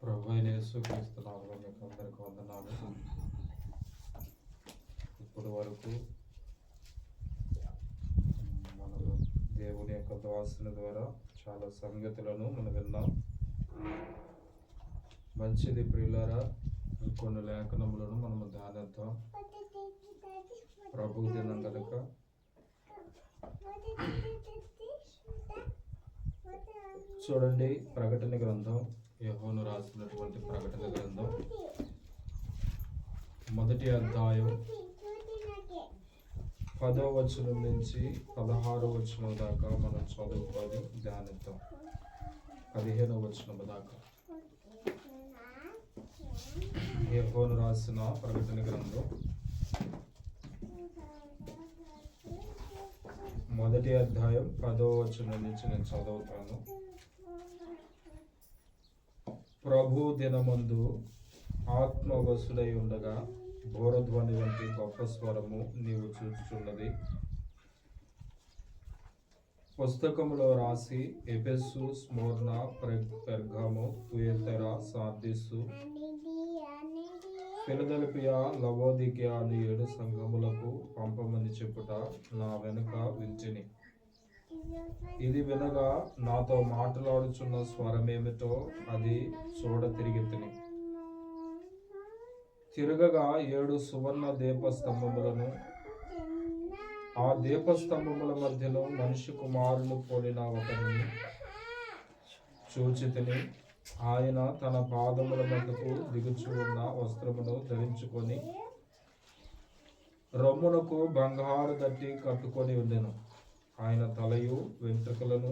ప్రభు అయిన యేసుక్రీస్తు నామములో మీకు అందరికీ వందనాలు. ఇప్పటి వరకు మనము దేవుని యొక్క దాసుని ద్వారా చాలా సంగతులను మనం విన్నాం. మంచిది ప్రియులారా, కొన్ని లేఖనములను మనము ధ్యానిద్దాం. ప్రభు దినం కనుక చూడండి, ప్రకటన గ్రంథం, యోహాను రాసినటువంటి ప్రకటన గ్రంథం 1వ అధ్యాయం 10వ వచనం నుంచి 16వ వచనం దాకా మనం చదువుకొని ధ్యానిద్దాం. 15వ వచనం దాకా యోహాను రాసిన ప్రకటన గ్రంథం 1వ అధ్యాయం 10వ వచనం నుంచి నేను చదువుతాను. ప్రభు దినమందు ఆత్మవశుడై ఉండగా బోరధ్వని వంటి గొప్ప స్వరము నీవు చూచుచున్నది. పుస్తకములో రాసి ఎఫెసు, స్మోర్నా, పెర్గము, తుయతైర, సార్దిసు, ఫిలదెల్ఫియా, లవోదికయ అను 7 సంఘములకు పంపమని చెప్పుట నా వెనుక వింటిని. ఇది వినగా నాతో మాట్లాడుచున్న స్వరమేమిటో అది చూడ తిరిగితిని. తిరగగా 7 సువర్ణ దీపస్తంభములను, ఆ దీపస్తంభముల మధ్యలో మనిషి కుమారుని పోలిన ఒకరిని చూచితిని. ఆయన తన పాదముల మధ్యకు దిగుచు ఉన్న వస్త్రమును ధరించుకొని రొమ్మునకు బంగారు దట్టి కట్టుకొని ఉండెను. ఆయన తలయు వెంట్రుకలను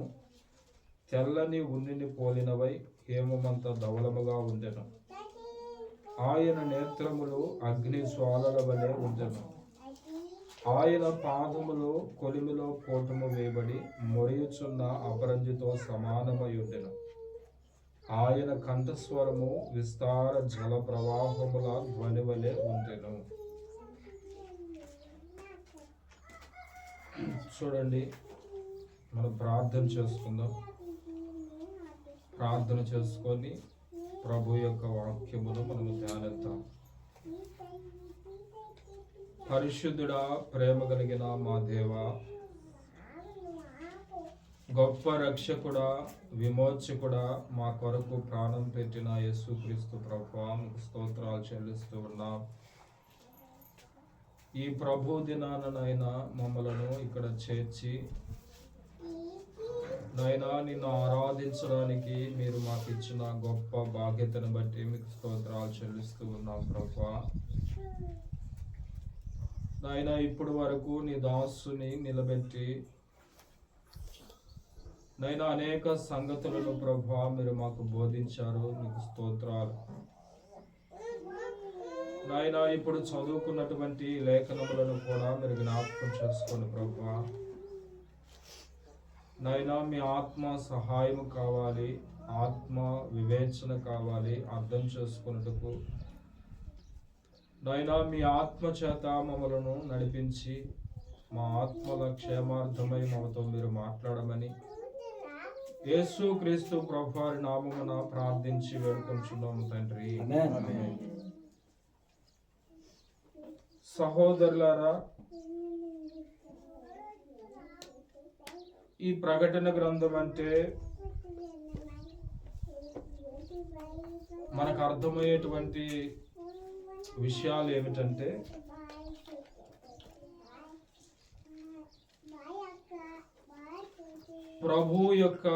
తెల్లని ఉన్నిని పోలినవై హేమమంత ధవలముగా ఉండెను. ఆయన నేత్రములు అగ్ని జ్వాలల వలె ఉండెను. ఆయన పాదములు కొలిమిలో కోటము వేయబడి మొరియుచున్న అపరంజితో సమానమై ఉండెను. ఆయన కంఠస్వరము విస్తార జల ప్రవాహముల ధ్వని వలె ఉండెను. చూడండి, మనం ప్రార్థన చేసుకుందాం. ప్రార్థన చేసుకొని ప్రభు యొక్క వాక్యమును మనము ధ్యానిద్దాం. పరిశుద్ధుడా, ప్రేమ కలిగిన మా దేవా, గొప్ప రక్షకుడా, విమోచకుడా, మా కొరకు ప్రాణం పెట్టిన యేసుక్రీస్తు ప్రభువా, మీకు స్తోత్రాలు చెల్లిస్తూ ఉన్నాం. ఈ ప్రభు దినానైనా మమ్మలను ఇక్కడ చేర్చి నైనా నిన్ను ఆరాధించడానికి మీరు మాకు ఇచ్చిన గొప్ప బాధ్యతను బట్టి మీకు స్తోత్రాలు చెల్లిస్తూ ఉన్నాం ప్రభువా. నైనా ఇప్పటి వరకు నీ దాసుని నిలబెట్టి నైనా అనేక సంగతులను ప్రభువా మీరు మాకు బోధించారు. మీకు స్తోత్రాలు నాయనా. ఇప్పుడు చదువుకున్నటువంటి లేఖనములను కూడా మీరు జ్ఞాపకం చేసుకోండి ప్రభువా. నాయనా, మీ ఆత్మ సహాయం కావాలి, ఆత్మ వివేచన కావాలి అర్థం చేసుకున్నట్టుకు. నాయనా, మీ ఆత్మ చేత మమ్మలను నడిపించి మా ఆత్మల క్షేమార్థమై మాతో మీరు మాట్లాడమని యేసుక్రీస్తు ప్రభువారి నామమున ప్రార్థించి వేడుకొంచున్నాము తండ్రి. సహోదరులారా, ఈ ప్రకటన గ్రంథం అంటే మనకు అర్థమయ్యేటువంటి విషయాలు ఏమిటంటే, ప్రభు యొక్క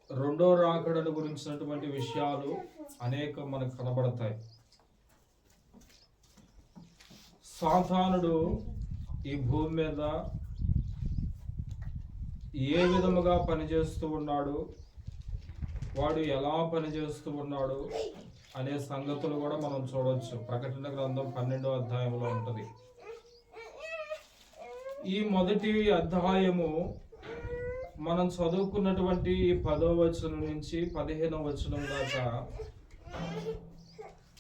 రెండో రాకడను గురించినటువంటి విషయాలు అనేకం మనకు కనబడతాయి. సాతానుడు ఈ భూమి మీద ఏ విధముగా పనిచేస్తూ ఉన్నాడు, వాడు ఎలా పనిచేస్తూ ఉన్నాడు అనే సంగతులు కూడా మనం చూడవచ్చు. ప్రకటన గ్రంథం 12వ అధ్యాయంలో ఉంటుంది. ఈ మొదటి అధ్యాయము మనం చదువుకున్నటువంటి 10వ వచనం నుంచి 15వ వచనం దాకా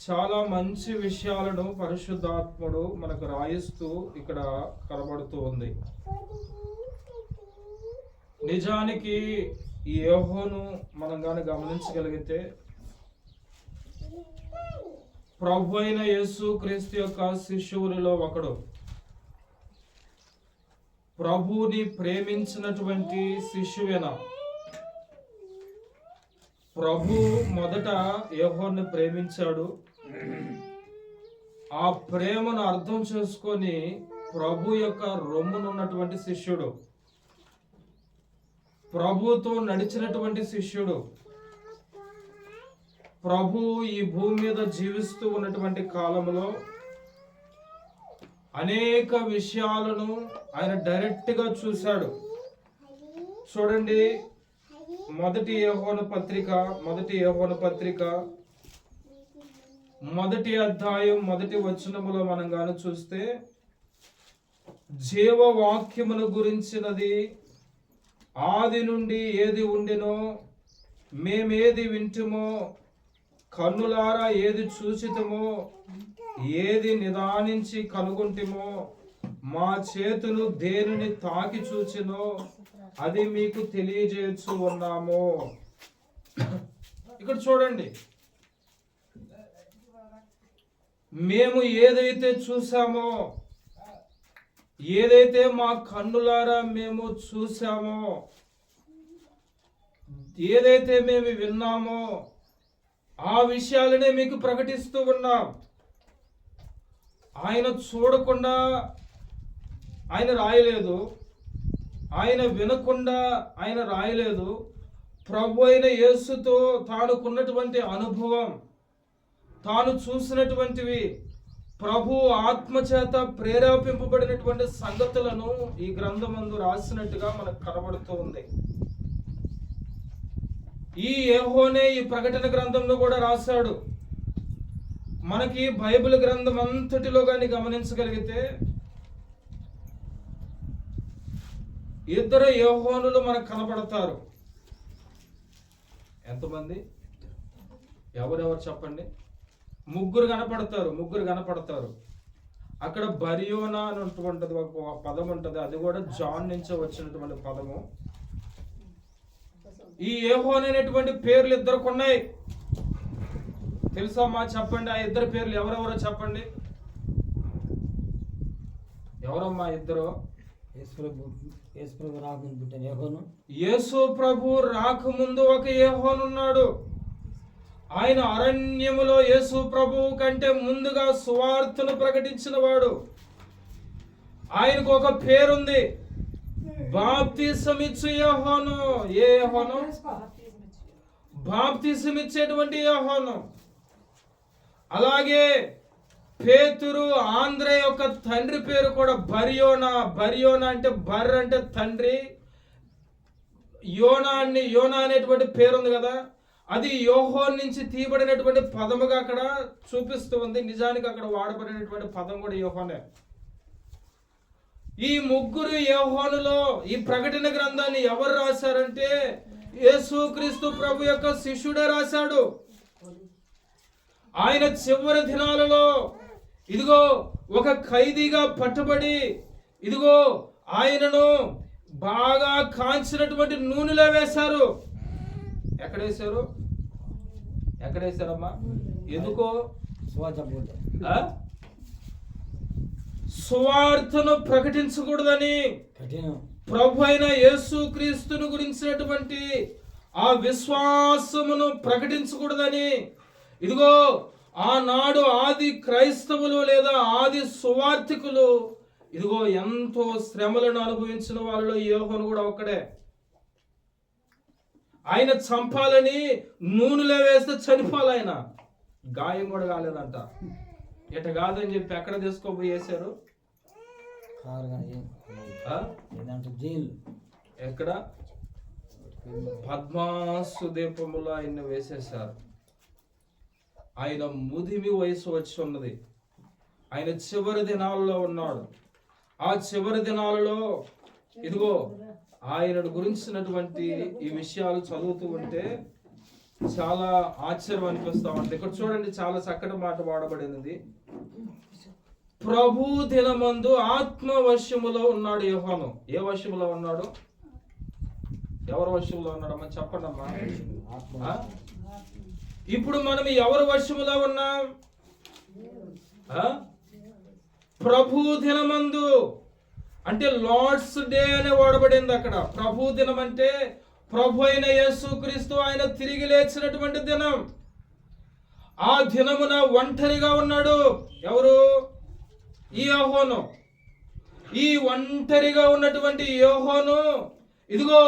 చాలా మంచి విషయాలను పరిశుద్ధాత్ముడు మనకు రాయిస్తూ ఇక్కడ కనబడుతూ ఉంది. నిజానికి ఈ యోహాను మనం గాని గమనించగలిగితే ప్రభు అయిన యేసు క్రీస్తు యొక్క శిష్యువులలో ఒకడు, ప్రభువుని ప్రేమించినటువంటి శిష్యువేనా? ప్రభు మొదట యోహానుని ప్రేమించాడు. ఆ ప్రేమను అర్థం చేసుకొని ప్రభు యొక్క రొమ్మునున్నటువంటి శిష్యుడు, ప్రభుతో నడిచినటువంటి శిష్యుడు, ప్రభు ఈ భూమి మీద జీవిస్తూ ఉన్నటువంటి కాలంలో అనేక విషయాలను ఆయన డైరెక్ట్ గా చూశాడు. చూడండి, మొదటి యోహాను పత్రిక 1 అధ్యాయం 1 వచనములో మనం గాని చూస్తే, జీవవాక్యమును గురించినది ఆది నుండి ఏది ఉండెనో, మేమేది వింటుమో, కన్నులారా ఏది చూచితమో, ఏది నిదానించి కనుగొంటిమో, మా చేతులు దేనిని తాకి చూచినో అది మీకు తెలియజేయచ్చు ఉన్నాము. ఇక్కడ చూడండి, మేము ఏదైతే చూసామో, ఏదైతే మా కన్నులారా మేము చూసామో, ఏదైతే మేము విన్నామో ఆ విషయాలనే మీకు ప్రకటిస్తూ ఉన్నాం. ఆయన చూడకుండా ఆయన రాయలేదు, ఆయన వినకుండా ఆయన రాయలేదు. ప్రభు అయిన యేసుతో తానుకున్నటువంటి అనుభవం, తాను చూసినటువంటివి, ప్రభు ఆత్మచేత ప్రేరేపింపబడినటువంటి సంగతులను ఈ గ్రంథమందు రాసినట్టుగా మనకు కనబడుతూ ఉంది. ఈ యోహానే ఈ ప్రకటన గ్రంథంలో కూడా రాశాడు. మనకి బైబిల్ గ్రంథం అంతటిలో కానీ గమనించగలిగితే ఇద్దరు యోహానులు మనకు కనబడతారు. ఎంతమంది? ఎవరెవరు చెప్పండి? ముగ్గురు కనపడతారు. అక్కడ బరియోనా అనేటువంటిది ఒక పదం ఉంటుంది, అది కూడా జాన్ నుంచి వచ్చినటువంటి పదము. ఈ యోహాను అనేటువంటి పేర్లు ఇద్దరికి ఉన్నాయి. తెలుసమ్మా? చెప్పండి, ఆ ఇద్దరు పేర్లు ఎవరెవరో చెప్పండి. ఎవరమ్మా ఇద్దరు? యేసు ప్రభు రాకముందు ఒక యోహాను ఉన్నాడు. ఆయన అరణ్యములో యేసు ప్రభువు కంటే ముందుగా సువార్తను ప్రకటించిన వాడు. ఆయనకు ఒక పేరుంది, బాప్తిసమిచ్చు యోహాను. ఏ యోహాను? బాప్తిసమిచ్చేటువంటి యోహాను. అలాగే పేతురు, ఆంద్రే యొక్క తండ్రి పేరు కూడా బరియోనా. బరియోనా అంటే బర్ అంటే తండ్రి, యోనా అనేటువంటి పేరు ఉంది కదా, అది యోహాను నుంచి తీయబడినటువంటి పదముగా అక్కడ చూపిస్తూ ఉంది. నిజానికి అక్కడ వాడబడినటువంటి పదం కూడా యోహానే. ఈ ముగ్గురు యోహానులో ఈ ప్రకటన గ్రంథాన్ని ఎవరు రాశారంటే యేసుక్రీస్తు ప్రభు యొక్క శిష్యుడే రాశాడు. ఆయన చివరి దినాలలో ఇదిగో ఒక ఖైదీగా పట్టుబడి, ఇదిగో ఆయనను బాగా కాంచినటువంటి నూనెలో వేశారు. ఎక్కడ వేశారమ్మా? ఎందుకో? సువార్తను ప్రకటించకూడదని, ప్రభు అయిన యేసుక్రీస్తును గురించినటువంటి ఆ విశ్వాసమును ప్రకటించకూడదని, ఇదిగో ఆనాడు ఆది క్రైస్తవులు లేదా ఆది సువార్థికులు ఇదిగో ఎంతో శ్రమలను అనుభవించిన వాళ్ళలో యోహాను కూడా ఒక్కడే. ఆయన చంపాలని నూనెలో వేస్తే చనిపోవాలి. ఆయన గాయం కూడా కాలేదంట. ఇట కాదని చెప్పి ఎక్కడ తీసుకోపోయి వేశారు? ఎక్కడ? పద్మాసు దీపములో ఆయన వేసేశారు. ఆయన ముదిమి వయసు వచ్చి ఉన్నది. ఆయన చివరి దినాలలో ఉన్నాడు. ఆ చివరి దినాలలో ఇదిగో ఆయనను గురించినటువంటి ఈ విషయాలు చదువుతూ ఉంటే చాలా ఆశ్చర్యం అనిపిస్తా ఉంటుంది. ఇక్కడ చూడండి, చాలా చక్కటి మాట వాడబడినది. ప్రభు దినమందు ఆత్మ వశములో ఉన్నాడు యోహాను. ఏ వశములో ఉన్నాడు? ఎవరి వశంలో ఉన్నాడమ్మా చెప్పండి అమ్మా. ఇప్పుడు మనం ఎవరి వశములో ఉన్నాం? ప్రభు దినమందు అంటే లార్డ్స్ డే అని వాడబడింది అక్కడ. ప్రభు దినం అంటే ప్రభు అయిన యేసుక్రీస్తు ఆయన తిరిగి లేచినటువంటి దినం. ఆ దినమున ఒంటరిగా ఉన్నాడు. ఎవరు? ఈ యోహాను. ఈ ఒంటరిగా ఉన్నటువంటి యోహాను ఇదిగో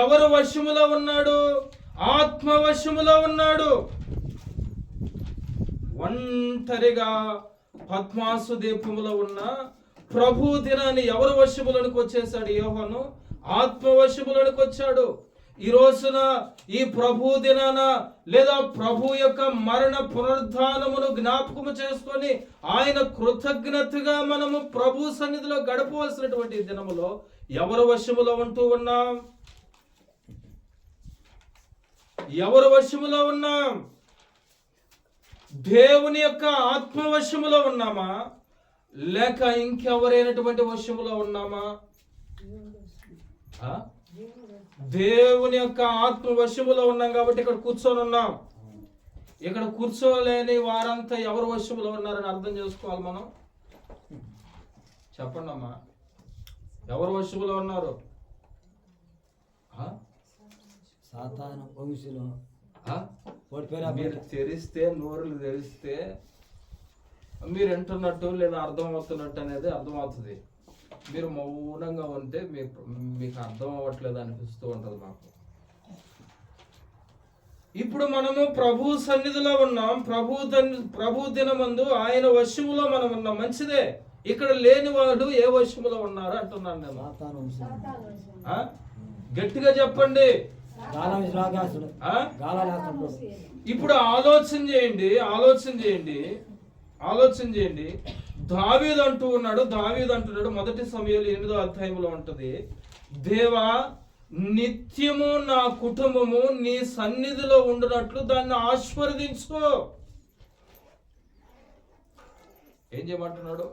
ఎవరు వశములో ఉన్నాడు? ఆత్మ వశములో ఉన్నాడు. ఒంటరిగా పద్మాసు దీపములో ఉన్న ప్రభు దినాన్ని ఎవరు వశములోనికి వచ్చేసాడు? యోహాను ఆత్మ వశములోనికి వచ్చాడు. ఈ రోజున ఈ ప్రభు దినాన లేదా ప్రభు యొక్క మరణ పునరుద్ధానమును జ్ఞాపకము చేసుకొని ఆయన కృతజ్ఞతగా మనము ప్రభు సన్నిధిలో గడపవలసినటువంటి దినములో ఎవరు వశములో ఉంటూ ఉన్నాం? ఎవరు వశములో ఉన్నాం? దేవుని యొక్క ఆత్మ వశములో ఉన్నామా లేక ఇంకెవరైనటువంటి వశములో ఉన్నామా? దేవుని యొక్క ఆత్మ వశములో ఉన్నాం కాబట్టి ఇక్కడ కూర్చొని ఉన్నాం. ఇక్కడ కూర్చోలేని వారంతా ఎవరు వశములో ఉన్నారని అర్థం చేసుకోవాలి మనం. చెప్పండి అమ్మా, ఎవరు వశములో ఉన్నారు? మీరు తెరిస్తే, నోరులు తెరిస్తే మీరు వింటున్నట్టు లేదా అర్థం అవుతున్నట్టు అనేది అర్థమవుతుంది. మీరు మౌనంగా ఉంటే మీకు అర్థం అవ్వట్లేదు అనిపిస్తూ ఉంటుంది మాకు. ఇప్పుడు మనము ప్రభు సన్నిధిలో ఉన్నాం. ప్రభు దినమందు ఆయన వశములో మనం ఉన్నాం. మంచిదే. ఇక్కడ లేని వాళ్ళు ఏ వశములో ఉన్నారు అంటున్నాను నేను. గట్టిగా చెప్పండి. ఇప్పుడు ఆలోచన చేయండి. దావీదు అంటున్నాడు మొదటి సమూయేలు 8వ అధ్యాయంలో ఉంటది, దేవా నిత్యము నా కుటుంబము నీ సన్నిధిలో ఉండునట్లు దాన్ని ఆశీర్వదించు. ఏం చేయమంటున్నాడు?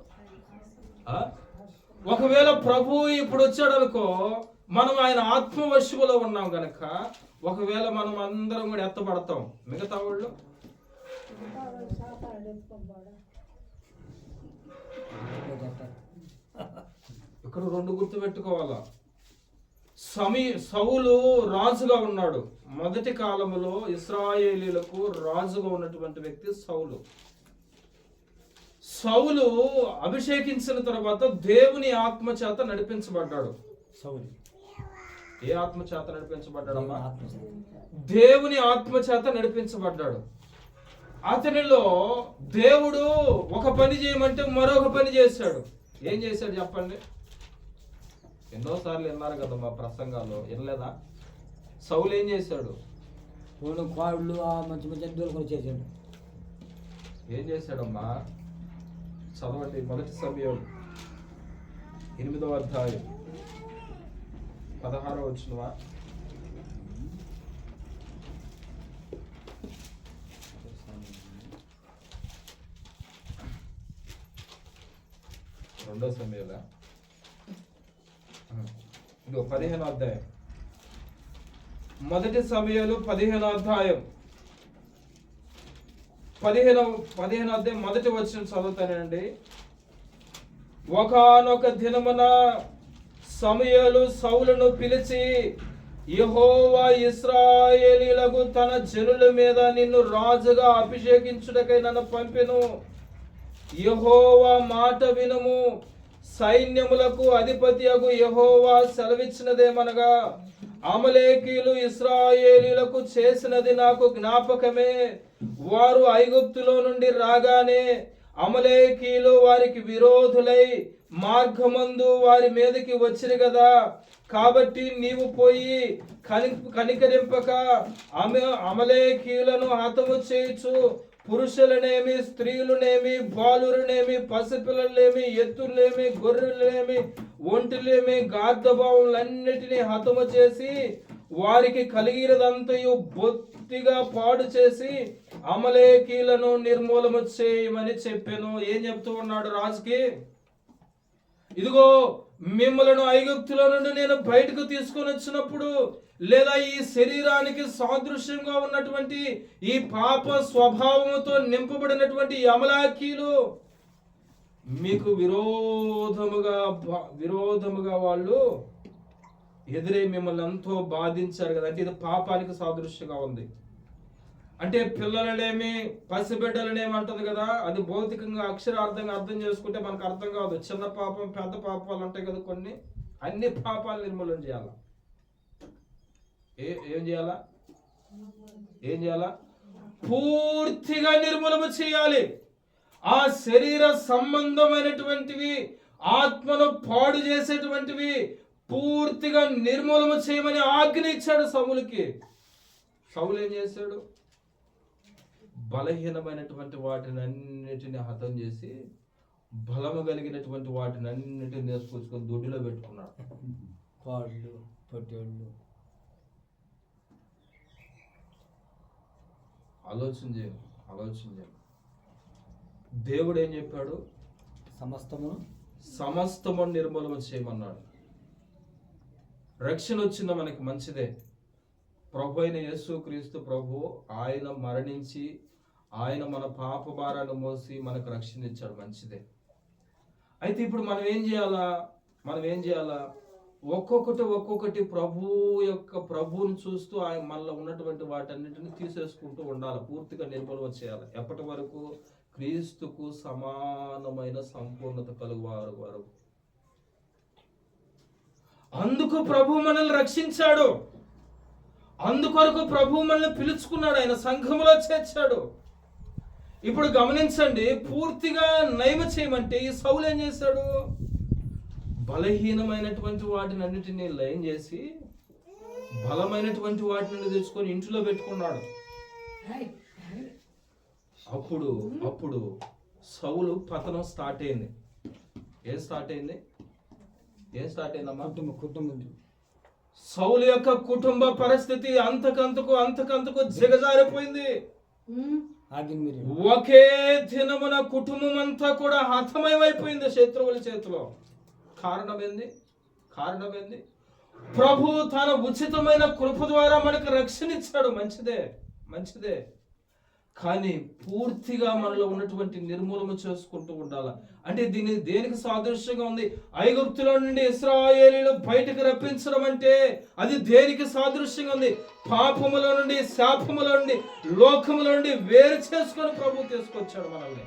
ఒకవేళ ప్రభు ఇప్పుడు వచ్చాడు అనుకో, మనం ఆయన ఆత్మవశములో ఉన్నాం గనక ఒకవేళ మనం అందరం కూడా ఎత్తబడతాం. మిగతా వాళ్ళు ఇక్కడ 2 గుర్తు పెట్టుకోవాలా. సౌలు రాజుగా ఉన్నాడు. మొదటి కాలంలో ఇశ్రాయేలీలకు రాజుగా ఉన్నటువంటి వ్యక్తి సౌలు అభిషేకించిన తర్వాత దేవుని ఆత్మ చేత నడిపించబడ్డాడు. ఏ ఆత్మ చేత నడిపించబడ్డాడమ్మా? దేవుని ఆత్మ చేత నడిపించబడ్డాడు. అతనిలో దేవుడు ఒక పని చేయమంటే మరొక పని చేశాడు. ఏం చేశాడు చెప్పండి? ఎన్నోసార్లు విన్నారు కదా మా ప్రసంగాల్లో, వినలేదా? సౌలు ఏం చేశాడు? కోళ్ళు మంచి చేశాడు. ఏం చేశాడమ్మా? చదవండి. మొదటి సమూయేలు 8వ అధ్యాయం 16వ వచనమా? రెండో సమూయేలా? 15వ అధ్యాయం. మొదటి సమూయేలు 15వ అధ్యాయం 15వ అధ్యాయం మొదటి వచనం చదువుతానండి. ఒకానొక దినమున సమూయేలు సౌలును పిలిచి, యెహోవా ఇశ్రాయేలీయులకు తన జనుల మీద నిన్ను రాజుగా అభిషేకించుటకై నన్ను పంపెను. యెహోవా మాట వినుము. సైన్యములకు అధిపతియగు యెహోవా సెలవిచ్చినదేమనగా, అమలేకీయులు ఇశ్రాయేలీయులకు చేసినది నాకు జ్ఞాపకమే. వారు ఐగుప్తులో నుండి రాగానే అమలేకీయులు వారికి విరోధులై మార్గమందు వారి మీదకి వచ్చిరు కదా. కాబట్టి నీవు పోయి కనికరింపక అమలేకీయులను హతము చేయుచు పురుషులనేమి, స్త్రీలునేమి, బాలురనేమి, పసిపిల్లలేమి, ఎత్తులేమి, గొర్రెలేమి, ఒంటిలేమి, గార్ధభావులన్నిటినీ హతము చేసి వారికి కలిగినదంతయు బొత్తిగా పాడు చేసి అమలేకీలను నిర్మూలము చేయమని చెప్పాను. ఏం చెప్తూ ఉన్నాడు రాజుకి? ఇదిగో మిమ్మలను ఐగుప్తులో నుండి నేను బయటకు తీసుకొని వచ్చినప్పుడు, లేదా ఈ శరీరానికి సాదృశ్యంగా ఉన్నటువంటి ఈ పాప స్వభావముతో నింపబడినటువంటి అమలాకీలు మీకు విరోధముగా వాళ్ళు ఎదురై మిమ్మల్ని ఎంతో బాధించారు కదా. అంటే ఇది పాపానికి సాదృశ్యంగా ఉంది. అంటే పిల్లలనేమి పసిబిడ్డలనేమి అంటుంది కదా, అది భౌతికంగా అక్షరార్థంగా అర్థం చేసుకుంటే మనకు అర్థం కాదు. చిన్న పాపం పెద్ద పాపాలు ఉంటాయి కదా కొన్ని, అన్ని పాపాలు నిర్మూలన చేయాలా. ఏం చేయాలా? పూర్తిగా నిర్మూలన చేయాలి. ఆ శరీర సంబంధమైనటువంటివి, ఆత్మను పాడు చేసేటువంటివి పూర్తిగా నిర్మూలన చేయమని ఆజ్ఞ ఇచ్చాడు సౌలుకి. సౌలు ఏం చేశాడు? బలహీనమైనటువంటి వాటిని అన్నిటిని హతం చేసి బలము కలిగినటువంటి వాటిని అన్నిటిని తీసుకొచ్చుకొని దొడ్డిలో పెట్టుకున్నాడు. పాళ్ళు పొట్టేళ్ళు. ఆలోచన చేయండి. దేవుడు ఏం చెప్పాడు? సమస్తము నిర్మూలన చేయమన్నాడు. రక్షణ వచ్చిందా మనకి మంచిదే. ప్రభు అయిన యేసుక్రీస్తు ప్రభు ఆయన మరణించి ఆయన మన పాప భారాన్ని మోసి మనకు రక్షణ ఇచ్చాడు, మంచిదే. అయితే ఇప్పుడు మనం ఏం చేయాలా? ఒక్కొక్కటి ప్రభువుని చూస్తూ ఆయన మనలో ఉన్నటువంటి వాటన్నిటిని తీసేసుకుంటూ ఉండాలి. పూర్తిగా నిర్మూలన చేయాలి. ఎప్పటి వరకు? క్రీస్తుకు సమానమైన సంపూర్ణత కలుగువారు వరకు. అందుకు ప్రభు మనల్ని రక్షించాడు. అందుకొరకు ప్రభు మనల్ని పిలుచుకున్నాడు. ఆయన సంఘములో చేర్చాడు. ఇప్పుడు గమనించండి, పూర్తిగా నయం చేయమంటే ఈ సౌలు ఏం చేశాడు? బలహీనమైనటువంటి వాటిని అన్నిటినీ లయం చేసి బలమైనటువంటి వాటిని తెచ్చుకొని ఇంట్లో పెట్టుకున్నాడు. అప్పుడు సౌలు పతనం స్టార్ట్ అయింది. ఏం స్టార్ట్ అయిందమ్మా? కుటుంబం. సౌలు యొక్క కుటుంబ పరిస్థితి అంతకంతకు దిగజారిపోయింది. ఒకే దినమున కుటుంబం అంతా కూడా హతమయమైపోయింది శత్రువుల చేతిలో. కారణం ఏంది? ప్రభు తన ఉచితమైన కృప ద్వారా మనకు రక్షణ ఇచ్చాడు, మంచిదే. కానీ పూర్తిగా మనలో ఉన్నటువంటి నిర్మూలన చేసుకుంటూ ఉండాలి. అంటే దీన్ని దేనికి సాదృశ్యంగా ఉంది? ఐగుప్తులో నుండి ఇశ్రాయేలీయులు బయటకు రప్పించడం అంటే అది దేనికి సాదృశ్యంగా ఉంది? పాపములో నుండి, శాపములో నుండి, లోకములో నుండి వేరు చేసుకొని ప్రభు తీసుకొచ్చాడు మనల్ని.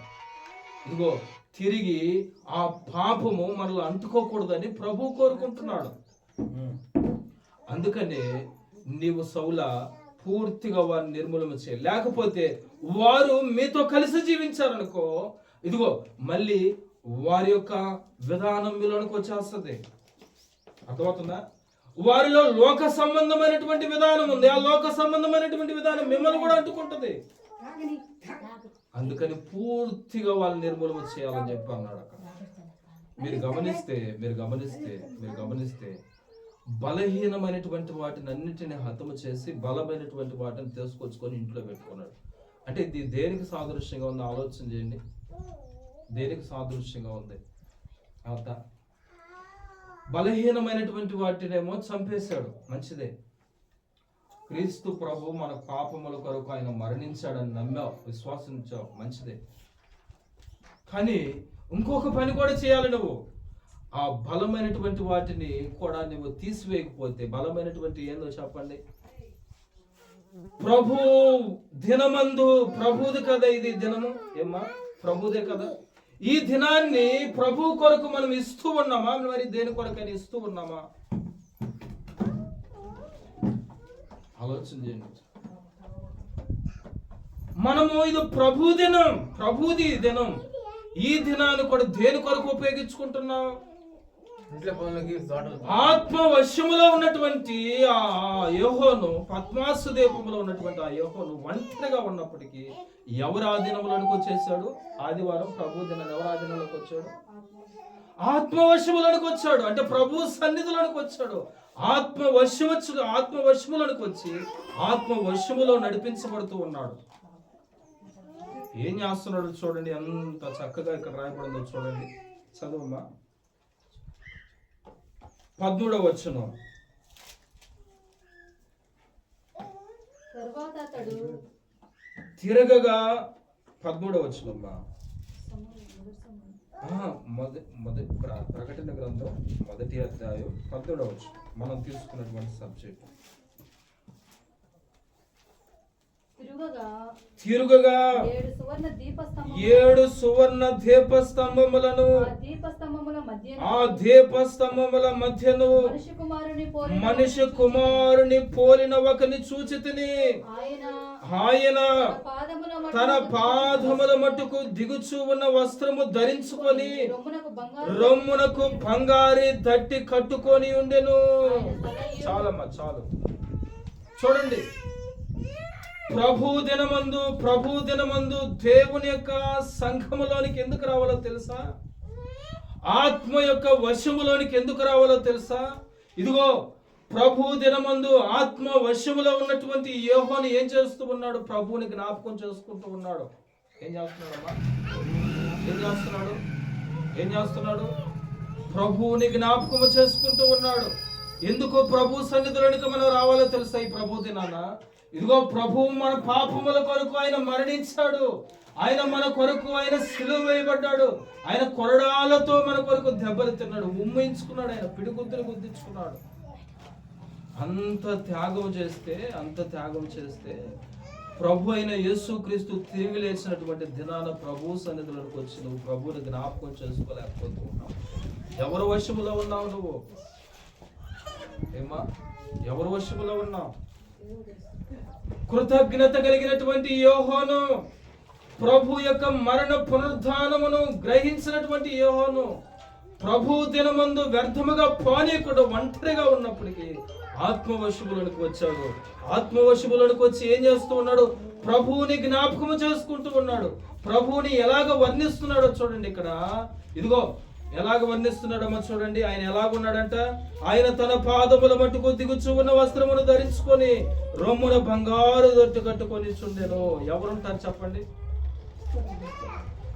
ఇదిగో తిరిగి ఆ పాపము మనల్ని అంటుకోకూడదని ప్రభు కోరుకుంటున్నాడు. అందుకనే నీవు సౌల పూర్తిగా వారిని నిర్మూలన చేయాలి. లేకపోతే వారు మీతో కలిసి జీవించారనుకో, ఇదిగో మళ్ళీ వారి యొక్క విధానం మీలోనికి వచ్చేస్తుంది. అర్థమవుతుందా? వారిలో లోక సంబంధమైనటువంటి విధానం ఉంది. ఆ లోక సంబంధమైనటువంటి విధానం మిమ్మల్ని కూడా అంటుకుంటుంది. అందుకని పూర్తిగా వాళ్ళని నిర్మూలన చేయాలని చెప్పి అన్నాడు అక్కడ. మీరు గమనిస్తే బలహీనమైనటువంటి వాటిని అన్నిటిని హతము చేసి బలమైనటువంటి వాటిని తీసుకొచ్చుకొని ఇంట్లో పెట్టుకున్నాడు. అంటే ఇది దేనికి సాదృశ్యంగా ఉంది? ఆలోచన చేయండి. దేనికి సాదృశ్యంగా ఉంది? బలహీనమైనటువంటి వాటినేమో చంపేశాడు, మంచిదే. క్రీస్తు ప్రభు మన పాపముల కొరకు ఆయన మరణించాడని నమ్మావు, విశ్వాసించావు, మంచిదే. కానీ ఇంకొక పని కూడా చేయాలి నువ్వు. ఆ బలమైనటువంటి వాటిని కూడా నువ్వు తీసివేయకపోతే, బలమైనటువంటి ఏందో చెప్పండి. ప్రభు దినమందు, ప్రభుది కదా ఇది దినము, ఏమ్మా ప్రభుదే కదా. ఈ దినాన్ని ప్రభు కొరకు మనం ఇస్తూ ఉన్నామా? మరి దేని కొరకని ఇస్తూ ఉన్నామా? ఆలోచన చేయండి. మనము ఇది ప్రభుది దినం. ఈ దినాన్ని కూడా దేని కొరకు ఉపయోగించుకుంటున్నాం? ఆత్మ వశములో ఉన్నటువంటి ఆ యోహోను, పద్మాసు దీపంలో ఉన్నటువంటి ఆ యోహోను ఒంటరిగా ఉన్నప్పటికీ ఎవరు ఆ దినంలోనికి వచ్చేసాడు? ఆదివారం ప్రభు దినం. ఎవరు ఆ దినంలోకి వచ్చాడు? ఆత్మవశములోనికి వచ్చాడు. అంటే ప్రభు సన్నిధిలోనికి వచ్చాడు. ఆత్మవశములోనికి వచ్చి ఆత్మవశములో నడిపించబడుతూ ఉన్నాడు. ఏం చేస్తున్నాడు చూడండి, ఎంత చక్కగా ఇక్కడ రాయబడిందో చూడండి. చదువమ్మా. 13వ వచనం. తరువాత అతడు తిరగగా 13వ వచనమ్మా. ప్రకటన గ్రంథం 1వ అధ్యాయం 13వ వచనం మనం తీసుకున్నటువంటి సబ్జెక్ట్. తిరుగగా 7 సువర్ణ దీపస్తంభములను ఆ దీపస్తంభముల మధ్యను మనిషి కుమారుని పోలిన ఒకని చూచితిని. ఆయన తన పాదముల మట్టుకు దిగుచూ ఉన్న వస్త్రము ధరించుకొని రొమ్మునకు బంగారి దట్టి కట్టుకొని ఉండెను. చాలమ్మా చాలు. చూడండి, ప్రభు దినమందు దేవుని యొక్క సంఘములోనికి ఎందుకు రావాలో తెలుసా? ఆత్మ యొక్క వశములోనికి ఎందుకు రావాలో తెలుసా? ఇదిగో ప్రభు దినమందు ఆత్మ వశములో ఉన్నటువంటి యోహాను ఏం చేస్తూ ఉన్నాడు? ప్రభువుని జ్ఞాపకం చేసుకుంటూ ఉన్నాడు. ఏం చేస్తున్నాడమ్మా? ఏం చేస్తున్నాడు? ప్రభువుని జ్ఞాపకము చేసుకుంటూ ఉన్నాడు. ఎందుకు ప్రభు సన్నిధిలోనికి మనం రావాలో తెలుసా? ఈ ప్రభు దినాన ఇదిగో ప్రభువు మన పాపముల కొరకు ఆయన మరణించాడు. ఆయన మన కొరకు ఆయన సిలువ వేయబడ్డాడు. ఆయన కొరడాలతో మన కొరకు దెబ్బలు తిన్నాడు, ఉమ్మించుకున్నాడు, ఆయన పిడిగుద్దులు గుద్దించుకున్నాడు. అంత త్యాగం చేస్తే ప్రభు అయిన యేసుక్రీస్తు తిరిగి లేచినటువంటి దినాన ప్రభు సన్నిధిలోకి వచ్చి నువ్వు ప్రభువుని జ్ఞాపకం చేసుకోలేకపోతూ ఉన్నావు. ఎవరు వశములో ఉన్నావు? నువ్వు ఏమా ఎవరు వశములో ఉన్నావు? కృతజ్ఞత కలిగినటువంటి యోహాను, ప్రభు యొక్క మరణ పునరుద్ధానమును గ్రహించినటువంటి యోహాను, ప్రభు దినమందు వ్యర్థముగా పానీకుడు ఒంటరిగా ఉన్నప్పటికీ ఆత్మవశములోనికి వచ్చాడు. ఆత్మవశములోనికి వచ్చి ఏం చేస్తూ ఉన్నాడు? ప్రభువుని జ్ఞాపకము చేసుకుంటూ ఉన్నాడు. ప్రభువుని ఎలాగ వర్ణిస్తున్నాడో చూడండి ఇక్కడ. ఇదిగో ఎలాగ వర్ణిస్తున్నాడమ్మా చూడండి. ఆయన ఎలాగున్నాడంట? ఆయన తన పాదముల మట్టుకు దిగుచూ ఉన్న వస్త్రమును ధరించుకొని రొమ్మున బంగారు దొట్టు కట్టుకొని చుండెను. ఎవరుంటారు చెప్పండి?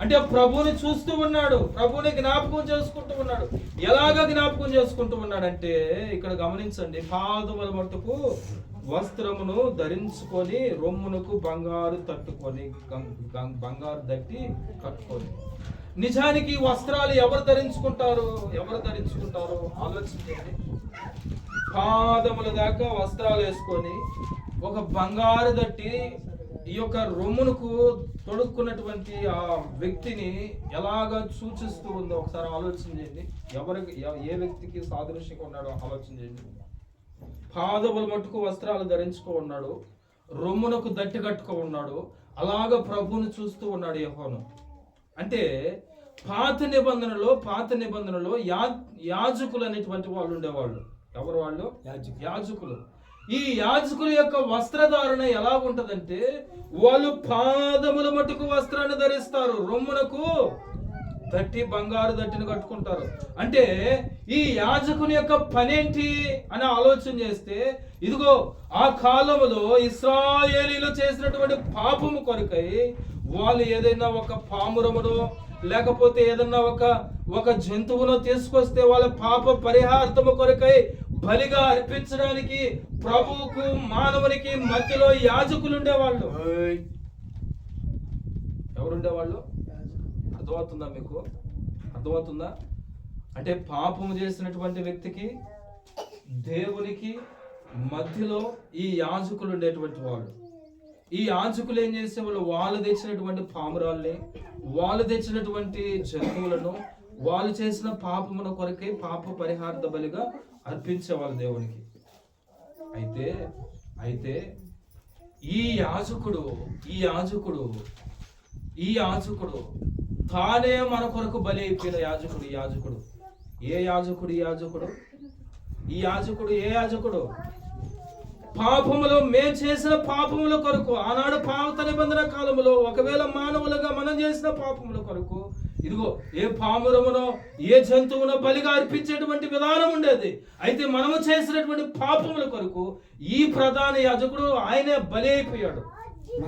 అంటే ప్రభువుని చూస్తూ ఉన్నాడు, ప్రభువుని జ్ఞాపకం చేసుకుంటూ ఉన్నాడు. ఎలాగ జ్ఞాపకం చేసుకుంటూ ఉన్నాడంటే ఇక్కడ గమనించండి, పాదముల మట్టుకు వస్త్రమును ధరించుకొని రొమ్మునకు బంగారు తట్టుకొని బంగారు దట్టి కట్టుకొని. నిజానికి వస్త్రాలు ఎవరు ధరించుకుంటారు ఆలోచించండి. పాదముల దాకా వస్త్రాలు వేసుకొని ఒక బంగారు దట్టి ఈ యొక్క రొమ్మునకు తొడుక్కున్నటువంటి ఆ వ్యక్తిని ఎలాగ సూచిస్తూ ఉందో ఒకసారి ఆలోచన చేయండి. ఏ వ్యక్తికి సాదృశ్యంగా ఉన్నాడో ఆలోచన చేయండి. పాదముల మట్టుకు వస్త్రాలు ధరించుకో ఉన్నాడు, రొమ్మునకు దట్టి కట్టుకో ఉన్నాడు. అలాగ ప్రభువుని చూస్తూ ఉన్నాడు యోహాను. అంటే పాత నిబంధనలో యాజకులు అనేటువంటి వాళ్ళు ఉండేవాళ్ళు. ఎవరు వాళ్ళు? యాజకులు. ఈ యాజకుల యొక్క వస్త్రధారణ ఎలా ఉంటదంటే వాళ్ళు పాదముల మట్టుకు వస్త్రాన్ని ధరిస్తారు, రొమ్మునకు దట్టి బంగారు దట్టిని కట్టుకుంటారు. అంటే ఈ యాజకుని యొక్క పనేంటి అని ఆలోచన చేస్తే, ఇదిగో ఆ కాలంలో ఇశ్రాయేలీలు చేసినటువంటి పాపము కొరకై వాళ్ళు ఏదైనా ఒక పామురమునో లేకపోతే ఏదన్నా ఒక జంతువును తీసుకొస్తే వాళ్ళ పాప పరిహార్థము కొరకై బలిగా అర్పించడానికి ప్రభువుకు మానవునికి మధ్యలో యాజకులు ఉండేవాళ్ళు. ఎవరుండేవాళ్ళు? అర్థమవుతుందా మీకు? అర్థమవుతుందా? అంటే పాపము చేసినటువంటి వ్యక్తికి దేవునికి మధ్యలో ఈ యాజకులు ఉండేటువంటి వాళ్ళు. ఈ యాజకులు ఏం చేసేవాళ్ళు? వాళ్ళు తెచ్చినటువంటి పామురాల్ని, వాళ్ళు తెచ్చినటువంటి జంతువులను, వాళ్ళు చేసిన పాపమున కొరకే పాప పరిహార్థ బలిగా అర్పించేవాళ్ళు దేవునికి. అయితే ఈ యాజకుడు తానే మన కొరకు బలి అయిపోయిన యాజకుడు. ఏ యాజకుడు? పాపములో మేము చేసిన పాపముల కొరకు, ఆనాడు పాత నిబంధన కాలంలో ఒకవేళ మానవులుగా మనం చేసిన పాపముల కొరకు ఇదిగో ఏ పామురమునో ఏ జంతువునో బలిగా అర్పించేటువంటి విధానం ఉండేది. అయితే మనము చేసినటువంటి పాపముల కొరకు ఈ ప్రధాన యాజకుడు ఆయనే బలి అయిపోయాడు.